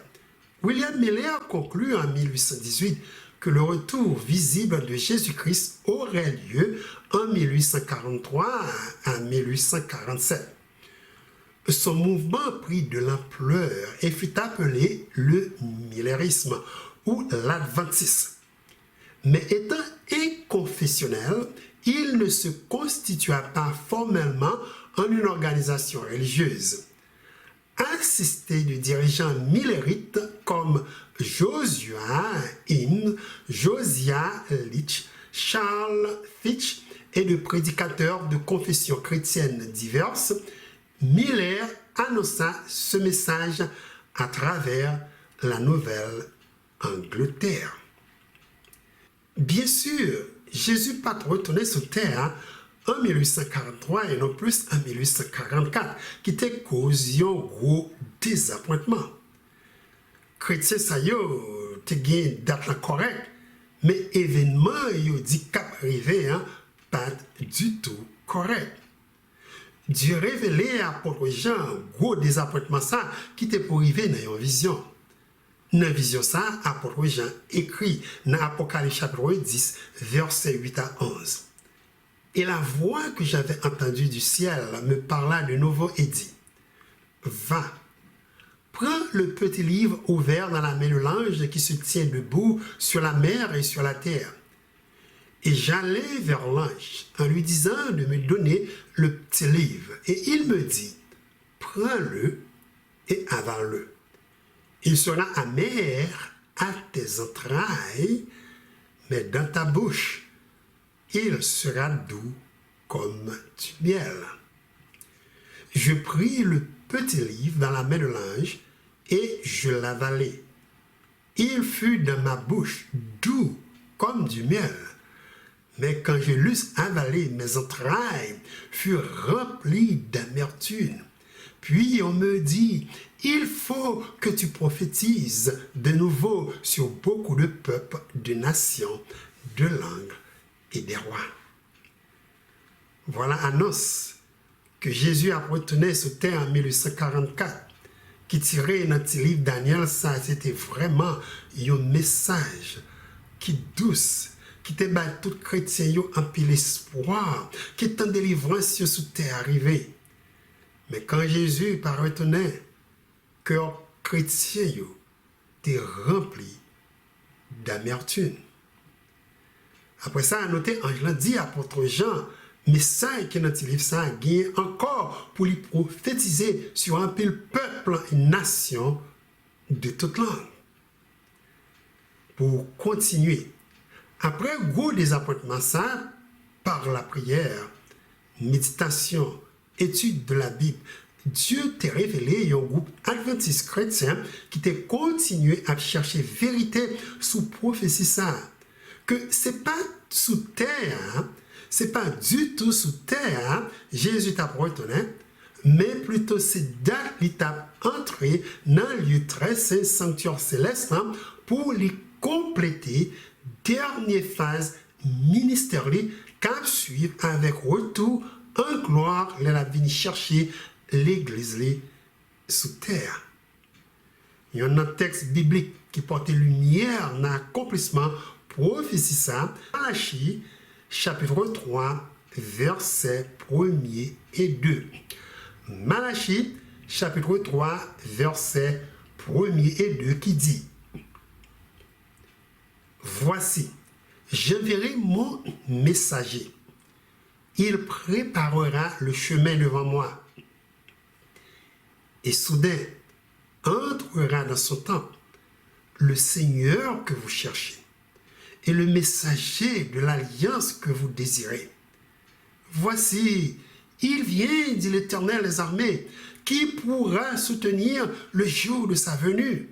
William Miller conclut en 1818 que le retour visible de Jésus-Christ aurait lieu en 1843 à 1847. Son mouvement prit de l'ampleur et fut appelé le millerisme ou l'adventisme. Mais étant inconfessionnel, il ne se constitua pas formellement en une organisation religieuse. Assisté de dirigeants millérites comme Joshua Himes, Josiah Litch, Charles Fitch et de prédicateurs de confessions chrétiennes diverses, Miller annonça ce message à travers la Nouvelle-Angleterre. Bien sûr, Jésus pas retourné sur terre en 1843 et non plus en 1844, qui était cause un gros désappointement. Chrétien ça yo, te gen date correct, mais événement yo dit cap arrivé pas du tout correct. Dieu révélé à apôtre Jean gros désappointement ça qui était pour arriver dans une vision. Dans la vision ça, apôtre Jean écrit dans Apocalypse chapitre 10 versets 8 à 11. Et la voix que j'avais entendue du ciel me parla de nouveau et dit: Va, prends le petit livre ouvert dans la main de l'ange qui se tient debout sur la mer et sur la terre. Et j'allai vers l'ange en lui disant de me donner le petit livre. Et il me dit: prends-le et avale-le. Il sera amer à tes entrailles, mais dans ta bouche, il sera doux comme du miel. Je pris le petit livre dans la main de l'ange et je l'avalai. Il fut dans ma bouche doux comme du miel. Mais quand je l'eus avalé, mes entrailles furent remplies d'amertume. Puis on me dit: il faut que tu prophétises de nouveau sur beaucoup de peuples, de nations, de langues et des rois. Voilà annonce que Jésus a retourné sur terre en 1844, qui tirait dans le livre Daniel. Ça, c'était vraiment un message qui douce, qui te bat tout chrétien en pile espoir, qui est en délivrance sur terre arrivé. Mais quand Jésus par retourné, cœur chrétien t'est rempli d'amertume. Après ça, à noter, Ange dit à apôtre Jean, message qui est dans le livre ça gagne encore pour lui prophétiser sur un pile peuple et nation de toute langue. Pour continuer, après gros désappointement ça, par la prière, méditation, étude de la Bible, Dieu t'a révélé un groupe adventiste chrétien qui t'a continué à chercher vérité sous prophétie ça. Que c'est pas sous terre, c'est pas du tout sous terre, Jésus t'a retourné, mais plutôt c'est dans l'étape entrée dans le lieu très saint sanctuaire céleste pour les compléter dernière phase ministérielle qu'à suivre avec retour en gloire, elle a venu chercher l'église sous terre. Il y a un texte biblique qui porte lumière dans l'accomplissement prophétie ça, Malachie, chapitre 3, versets 1er et 2. Malachie, chapitre 3, versets 1er et 2 qui dit: Voici, j'enverrai mon messager. Il préparera le chemin devant moi. Et soudain, entrera dans son temple le Seigneur que vous cherchez et le messager de l'alliance que vous désirez. Voici, il vient, dit l'Éternel des armées, qui pourra soutenir le jour de sa venue,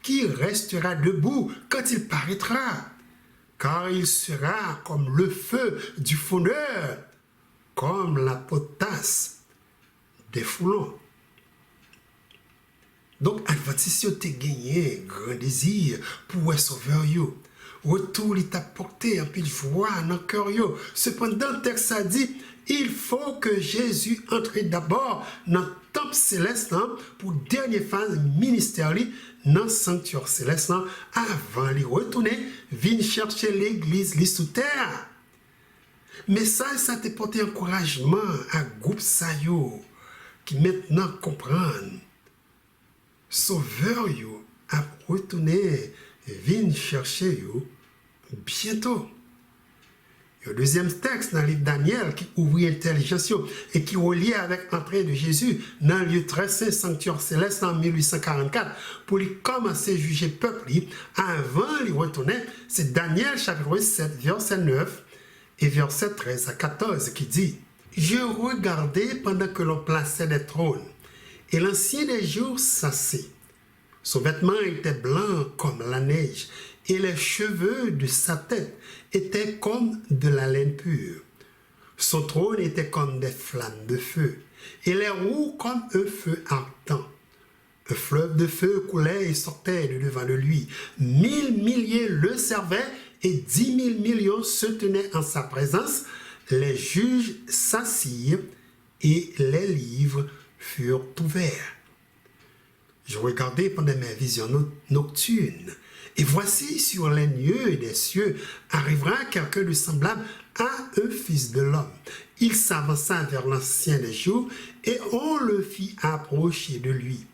qui restera debout quand il paraîtra, car il sera comme le feu du fondeur, comme la potasse des foulons. Donc, Adventiste te gagné grand désir pour sauver yo. Retour, il t'a porté un peu de joie dans le cœur yo. Cependant, le texte a dit, il faut que Jésus entre d'abord dans le temple céleste pour dernière phase ministérielle dans le sanctuaire céleste avant de retourner, venir chercher l'église sous terre. Mais ça te porte encouragement à groupe ça yo, qui maintenant comprennent. Sauveur yo a retourné, venir chercher yo bientôt. Le deuxième texte dans le livre Daniel qui ouvre l'intelligence et qui est relié avec l'entrée de Jésus dans le lieu très saint sanctuaire céleste en 1844 pour lui commencer à juger le peuple avant de retourner, c'est Daniel chapitre 7 verset 9 et versets 13 à 14 qui dit « Je regardais pendant que l'on plaçait des trônes, et l'ancien des jours s'assit. Son vêtement était blanc comme la neige, et les cheveux de sa tête étaient comme de la laine pure. Son trône était comme des flammes de feu, et les roues comme un feu ardent. Un fleuve de feu coulait et sortait de devant de lui. 1000 milliers le servaient, et 10 000 millions se tenaient en sa présence. Les juges s'assirent, et les livres furent ouverts. Je regardais pendant mes visions nocturnes, et voici sur les lieux des cieux arrivera quelqu'un de semblable à un fils de l'homme. Il s'avança vers l'ancien des jours, et on le fit approcher de lui.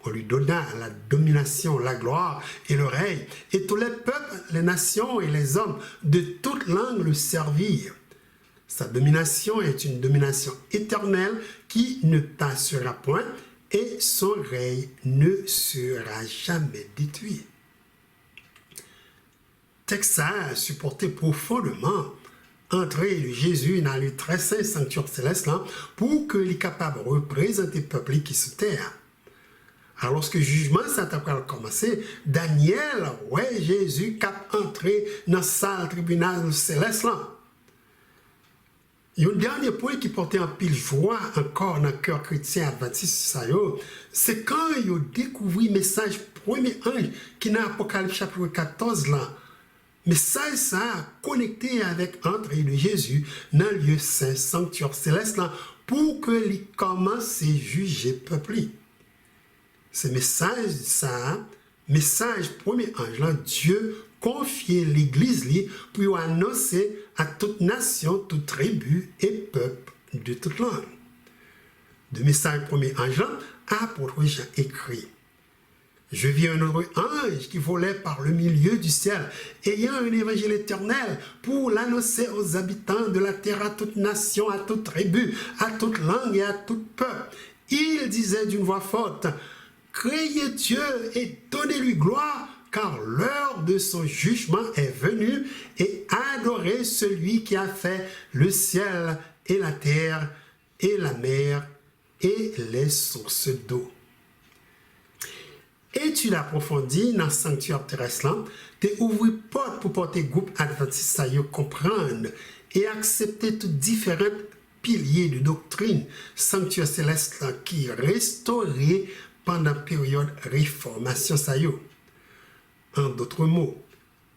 On lui donna la domination, la gloire et le règne, et tous les peuples, les nations et les hommes de toute langue le servirent. Sa domination est une domination éternelle qui ne passera point, et son règne ne sera jamais détruit. » Texte a supporté profondément entrée de Jésus dans le très saint sanctuaire céleste là, pour qu'il soit capable de représenter le peuple qui se terre. Alors, lorsque le jugement s'est commencé, Daniel, ouais, Jésus cap entré dans la salle tribunal céleste là. Il y a un dernier point qui portait en pile joie encore dans le cœur chrétien adventiste, c'est quand il a découvert le message premier ange qui est dans l'Apocalypse chapitre 14 là. Message ça a connecté avec l'entrée de Jésus dans le lieu saint sanctuaire céleste là, pour qu'il commence à juger le peuple. Ce message ça, message premier ange là, Dieu confiait l'Église pour annoncer à toute nation, toute tribu et peuple de toute langue. De message premier ange là, apôtre Jean écrit. Je vis un autre ange qui volait par le milieu du ciel, ayant un évangile éternel pour l'annoncer aux habitants de la terre, à toute nation, à toute tribu, à toute langue et à tout peuple. Il disait d'une voix forte, « Créez Dieu et donnez-lui gloire, car l'heure de son jugement est venue, et adorez celui qui a fait le ciel et la terre et la mer et les sources d'eau. » Étude approfondie dans le sanctuaire terrestre, te ouvrir porte pour porter groupe adventiste à comprendre et accepter tous différents piliers de doctrine sanctuaire céleste qui restauré pendant la période réformation ça yo. En d'autres mots,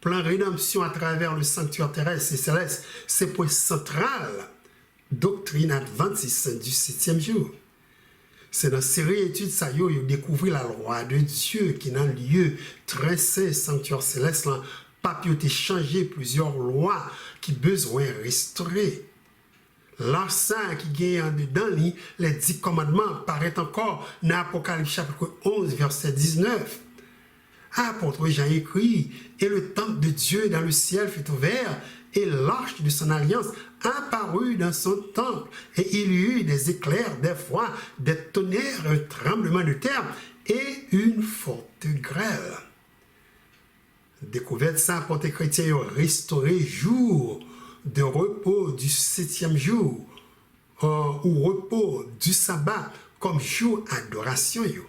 plan rédemption à travers le sanctuaire terrestre et céleste, c'est point central doctrine adventiste du 7e jour. C'est dans la série études ça yo découvrir la loi de Dieu qui dans le lieu très saint sanctuaire céleste là, papier a changé plusieurs lois qui besoin restaurer. L'arsa qui gagne en dedans les 10 commandements paraît encore dans Apocalypse chapitre 11 verset 19. Apôtre Jean écrit, et le temple de Dieu dans le ciel fut ouvert, et l'arche de son alliance apparut dans son temple, et il y eut des éclairs, des voix, des tonnerres, un tremblement de terre, et une forte grêle. Découverte ça, apôtre chrétien restauré jour de repos du 7e jour, ou repos du sabbat, comme jour adoration yo.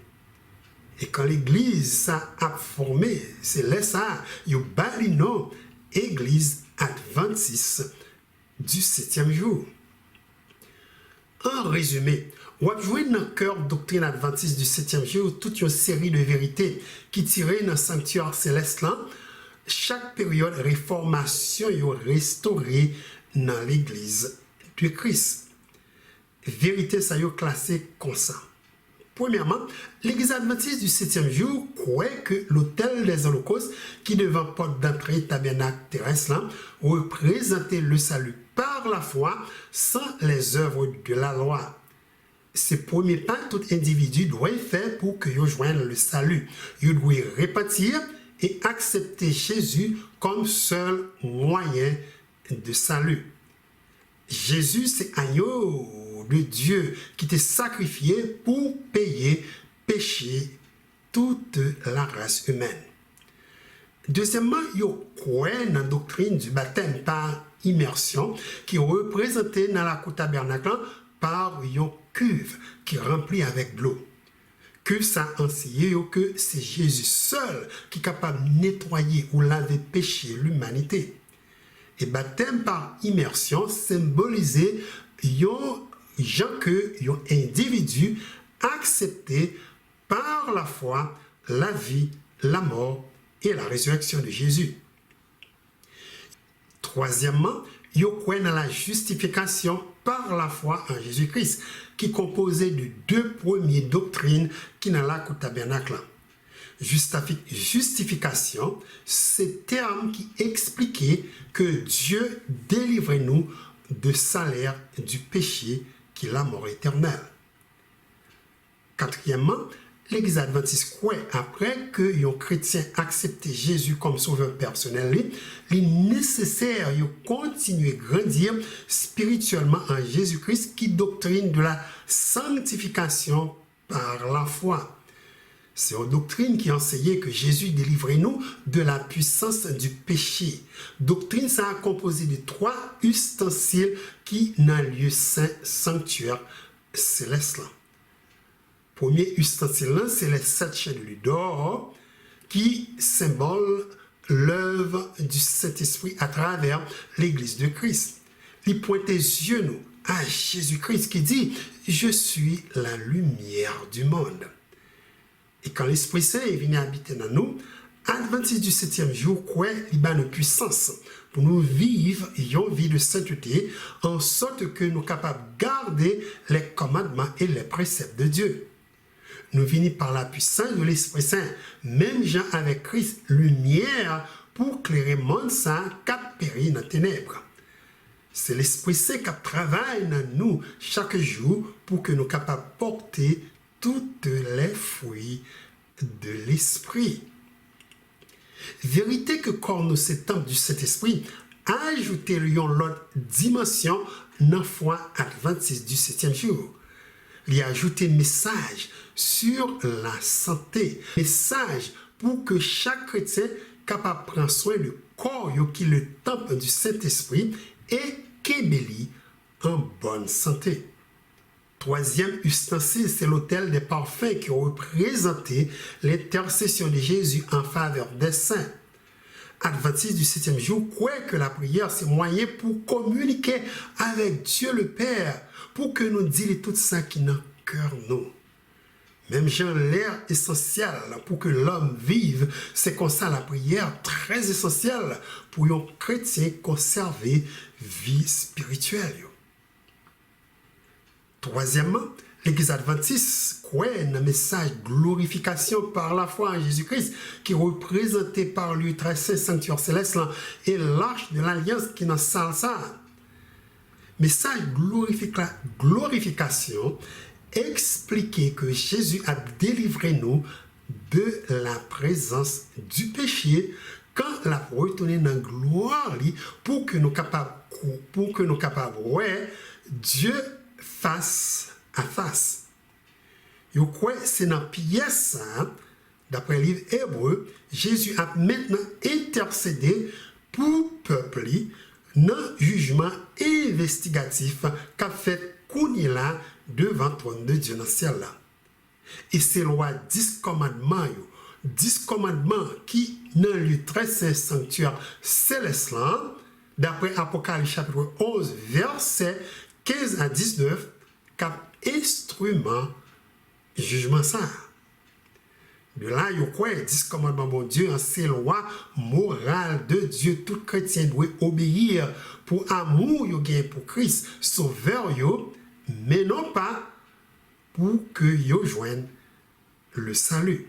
Et quand l'église ça a formé, c'est là ça, yo bali non, église adventiste du 7e jour. En résumé, on va jouer dans le cœur doctrine adventiste du 7e jour toute une série de vérités qui tirent dans le sanctuaire céleste là. Chaque période réformation est restaurée dans l'église de Christ. Vérité ça est classée comme ça. Premièrement, l'église adventiste du 7e jour croit que l'autel des holocaustes qui devant porte d'entrée tabernacle terrestre là, représentait le salut par la foi sans les œuvres de la loi. Ce premier pas tout individu doit faire pour que joigne le salut. Il doit repentir et accepter Jésus comme seul moyen de salut. Jésus, c'est agneau de Dieu qui t'est sacrifié pour payer péché toute la race humaine. Deuxièmement, il croit dans la doctrine du baptême par immersion qui est représentée dans la cour tabernacle par une cuve qui est remplie avec de l'eau. Que ça enseigne que c'est Jésus seul qui est capable de nettoyer ou laver péché l'humanité. Et baptême par immersion symbolisait un individu accepté par la foi, la vie, la mort et la résurrection de Jésus. Troisièmement, il croit dans la justification par la foi en Jésus-Christ, qui est composée de deux premières doctrines qui dans la cour tabernacle. Justification, c'est terme qui expliquait que Dieu délivrait nous de salaire du péché qui est la mort éternelle. Quatrièmement, l'Église adventiste croit après que les chrétiens acceptent Jésus comme sauveur personnel, il est nécessaire de continuer à grandir spirituellement en Jésus-Christ qui doctrine de la sanctification par la foi. C'est une doctrine qui enseignait que Jésus délivrait nous de la puissance du péché. Doctrine, ça a composé de 3 ustensiles qui dans le lieu saint sanctuaire céleste. Premier ustensile, c'est les 7 chandeliers d'or qui symbolent l'œuvre du Saint-Esprit à travers l'Église de Christ. Il pointe les yeux nous à Jésus-Christ qui dit « Je suis la lumière du monde ». Et quand l'Esprit Saint est venu habiter dans nous, Adventiste du 7e jour, quoi, il a une puissance pour nous vivre une vie de sainteté, en sorte que nous sommes capables de garder les commandements et les préceptes de Dieu. Nous venons par la puissance de l'Esprit Saint, même Jean avec Christ, lumière pour clairer le monde saint qui périt dans les ténèbres. C'est l'Esprit Saint qui travaille dans nous chaque jour pour que nous soyons capables de porter toutes les fruits de l'Esprit. Vérité que quand nous sommes temple du Saint-Esprit, ajoutez l'autre dimension dans la foi adventiste du 7e jour. Il y a ajouté message sur la santé, message pour que chaque chrétien capable de prendre soin du corps qui est le temple du Saint-Esprit et qu'il en bonne santé. Troisième ustensile, c'est l'autel des parfums qui représentait l'intercession de Jésus en faveur des saints. Adventiste du 7e jour croit que la prière, c'est moyen pour communiquer avec Dieu le Père, pour que nous disions tout ça qui dans le cœur nous. Même Jean, l'air essentiel pour que l'homme vive, c'est comme ça la prière très essentielle pour un chrétien conserver vie spirituelle. Troisièmement, l'Église adventiste croit dans le message de glorification par la foi en Jésus-Christ qui est représenté par le très saint sanctuaire céleste et l'arche de l'alliance qui est dans ça. Message glorification expliquer que Jésus a délivré nous de la présence du péché quand la retourner dans la gloire pour que nous capables ouais Dieu face à face. Yo quoi c'est dans pièce d'après le livre Hébreu, Jésus a maintenant intercédé pour peuple dans jugement investigatif qu'a fait Kounila devant le trône de Dieu dans le ciel là. Et c'est loi 10 commandements 10 commandements qui dans le très saint sanctuaire céleste là, d'après Apocalypse chapitre 11 verset 15 à 19 cap instrument jugement ça. De là, il y a 10 commandements bon Dieu, c'est loi morale de Dieu. Tout chrétien doit obéir pour amour pour Christ, sauveur, mais non pas pour que vous joignent le salut.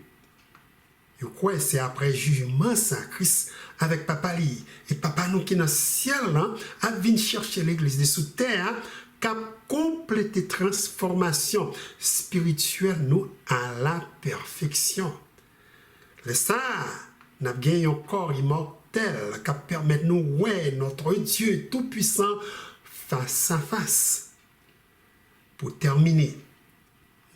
Je crois que c'est après jugement ça, Christ avec papa li. Et papa nous qui est dans le ciel, a venu chercher l'église de sous terre, qui a complété transformation spirituelle nous à la perfection. C'est ça, nous avons gagné un corps immortel qui permet de nous voir notre Dieu tout-puissant face à face. Pour terminer,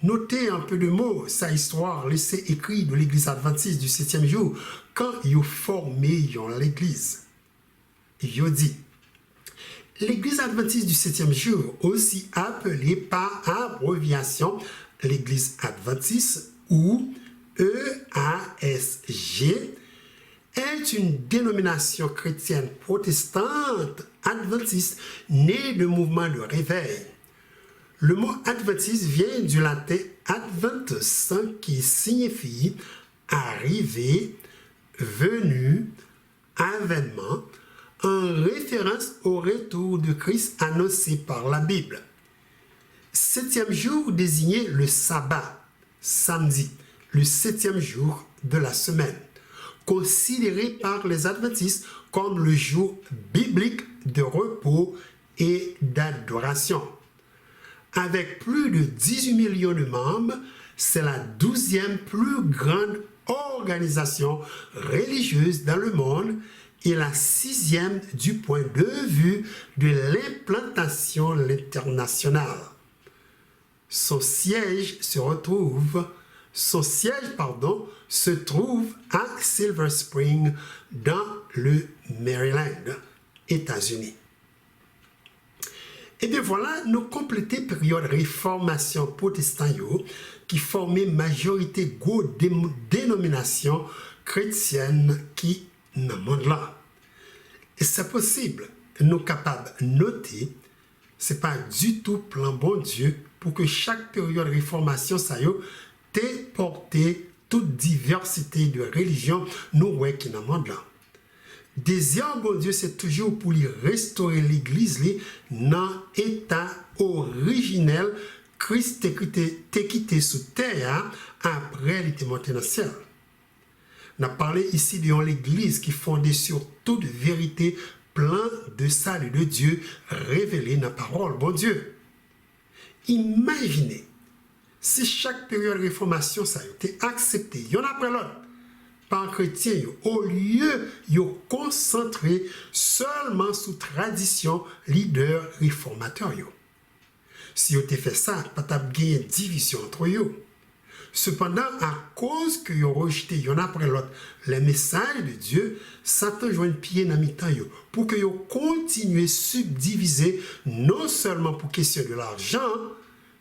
notez un peu de mots, sa histoire laissée écrite de l'Église adventiste du 7e jour, quand ils ont formé l'église. Ils ont dit, l'église adventiste du 7e jour, aussi appelée par abréviation l'église adventiste ou EASG, est une dénomination chrétienne protestante adventiste née du mouvement de réveil. Le mot adventiste vient du latin adventus qui signifie arriver, venu, avènement, en référence au retour de Christ annoncé par la Bible. 7e jour désignait le sabbat, samedi, le 7e jour de la semaine, considéré par les adventistes comme le jour biblique de repos et d'adoration. Avec plus de 18 millions de membres, c'est la 12e plus grande organisation religieuse dans le monde et la 6e du point de vue de l'implantation internationale. Son siège se trouve à Silver Spring dans le Maryland, États-Unis. Et bien voilà, nous complétons la période réformation protestante qui formait majorité de dénominations chrétiennes qui dans le monde là. Et c'est possible, nous sommes capables de noter, ce n'est pas du tout plan bon Dieu pour que chaque période de réformation t'ait porté toute diversité de religions nous voyons qui dans le monde là. Désir bon Dieu, c'est toujours pour lui restaurer l'église dans l'état originel Christ t'est quitté sous terre après il était monté dans le ciel. On a parlé ici de l'église qui est fondée sur toute vérité, plein de salut de Dieu révélé dans la parole bon Dieu. Imaginez si chaque période de réformation ça a été accepté, y'en après l'autre, par chrétiens, au lieu de concentrer seulement sous tradition leader réformateur. Si vous avez fait ça, pas de division entre eux. Cependant, à cause que vous rejetez y'en après l'autre les messages de Dieu, Satan joue un pied dans mi-temps pour que vous continuez à subdiviser non seulement pour question de l'argent,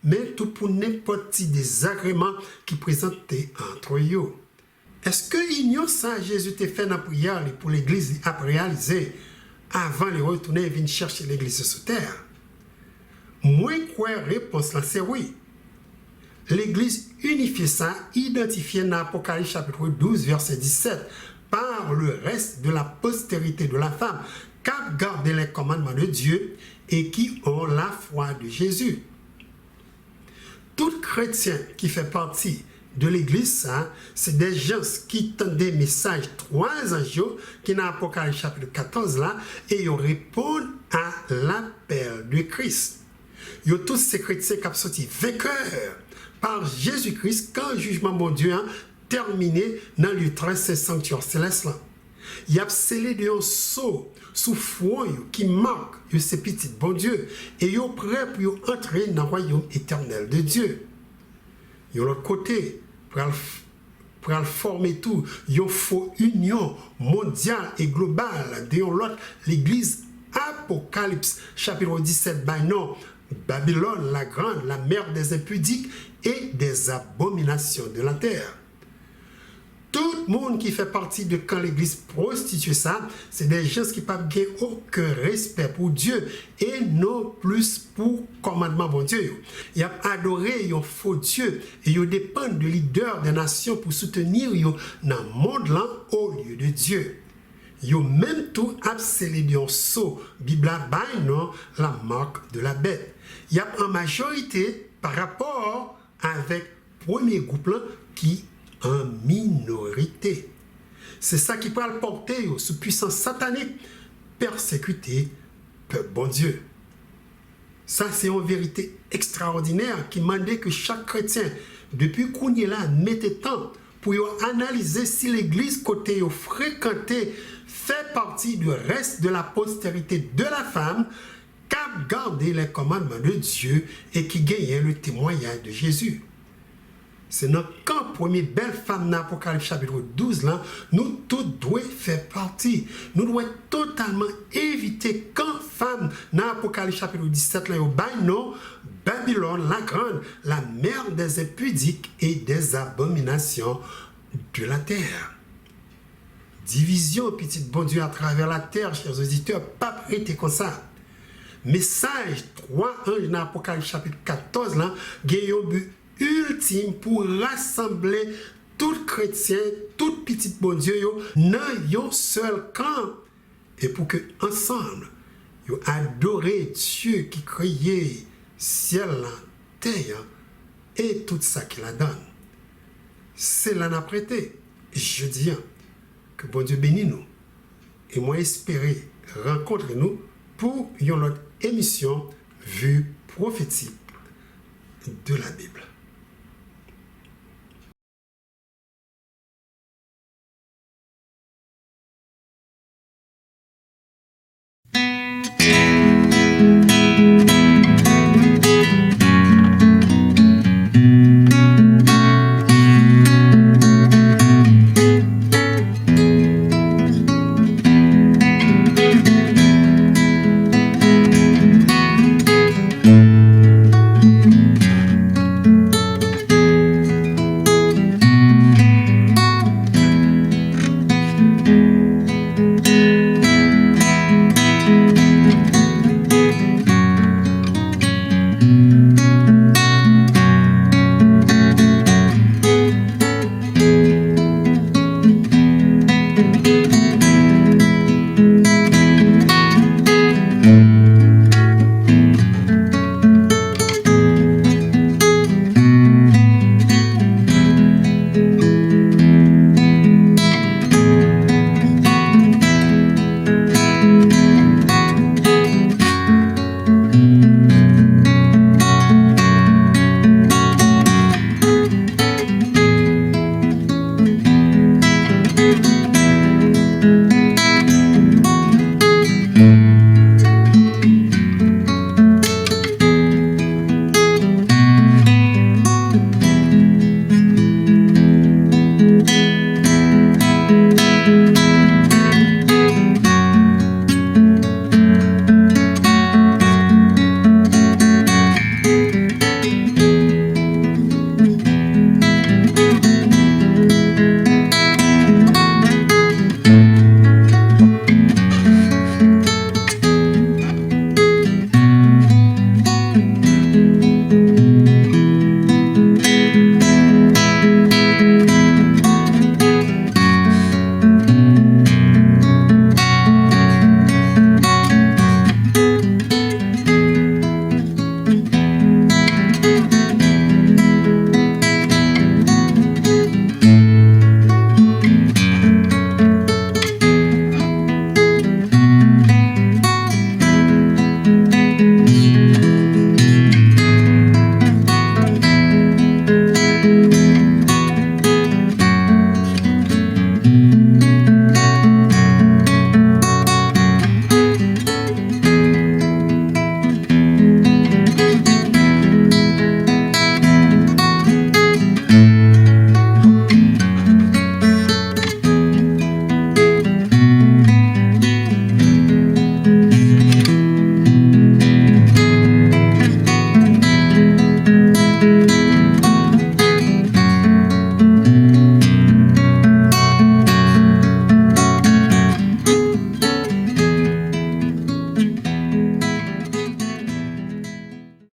mais tout pour n'importe quel désagrément qui présentait entre eux. Est-ce que l'union ça Jésus t'a fait dans la prière pour l'église à réaliser avant de retourner et venir chercher l'église sur terre? Moi, quoi réponse là, c'est oui. L'église unifiée ça, identifiée dans Apocalypse chapitre 12, verset 17, par le reste de la postérité de la femme, qui a gardé les commandements de Dieu et qui ont la foi de Jésus. Tout chrétien qui fait partie de l'église, c'est des gens qui tendent des messages 3 jours qui dans Apocalypse chapitre 14 là, et ils répondent à l'appel de Christ. Ils ont tous ces chrétiens qui ont sorti vainqueurs par Jésus-Christ quand le jugement bon Dieu terminé dans le très sanctuaire céleste là. Il a scellé de un sceau sous foi qui marque ces petits bon Dieu et ils sont prêts pour entrer dans le royaume éternel de Dieu. De l'autre côté, pour former tout, il y a une fausse union mondiale et globale de l'autre, l'église Apocalypse, chapitre 17, non, Babylone, la grande, la mère des impudiques et des abominations de la terre. Tout le monde qui fait partie de quand l'église prostitue ça, c'est des gens qui n'ont aucun respect pour Dieu et non plus pour commandement bon Dieu. Ils ont adoré un faux Dieu et ils dépendent de leaders des nations pour soutenir dans le monde là au lieu de Dieu. Ils ont même tout scellé d'un sceau, Bible non, la marque de la bête. Il y a en majorité par rapport avec le premier groupe là, qui en minorité. C'est ça qui peut le porter sous puissance satanique, persécuter peuple bon Dieu. Ça, c'est une vérité extraordinaire qui demandait que chaque chrétien, depuis qu'on est là, mette temps pour analyser si l'église côté fréquenté fait partie du reste de la postérité de la femme qui a gardé les commandements de Dieu et qui gagne le témoignage de Jésus. c'est dans quand première belle femme dans l'Apocalypse chapitre 12 là, nous tous devons faire partie. Nous devons totalement éviter quand femme dans l'Apocalypse chapitre 17 là, au bail non, Babylone la grande, la mère des impudiques et des abominations de la terre. Division, petit bon Dieu, à travers la terre, chers auditeurs, pas prêté comme ça. Message 3 anges dans l'Apocalypse chapitre 14 là, il y a un but ultime pour rassembler tout chrétien, tout petit bon Dieu dans un seul camp et pour que ensemble ils adorer Dieu qui créait ciel, terre et tout ça qu'il a donné. C'est là n'a prêté. Je dis que bon Dieu bénisse nous et moi espérer rencontrer nous pour une autre émission vue prophétique de la Bible.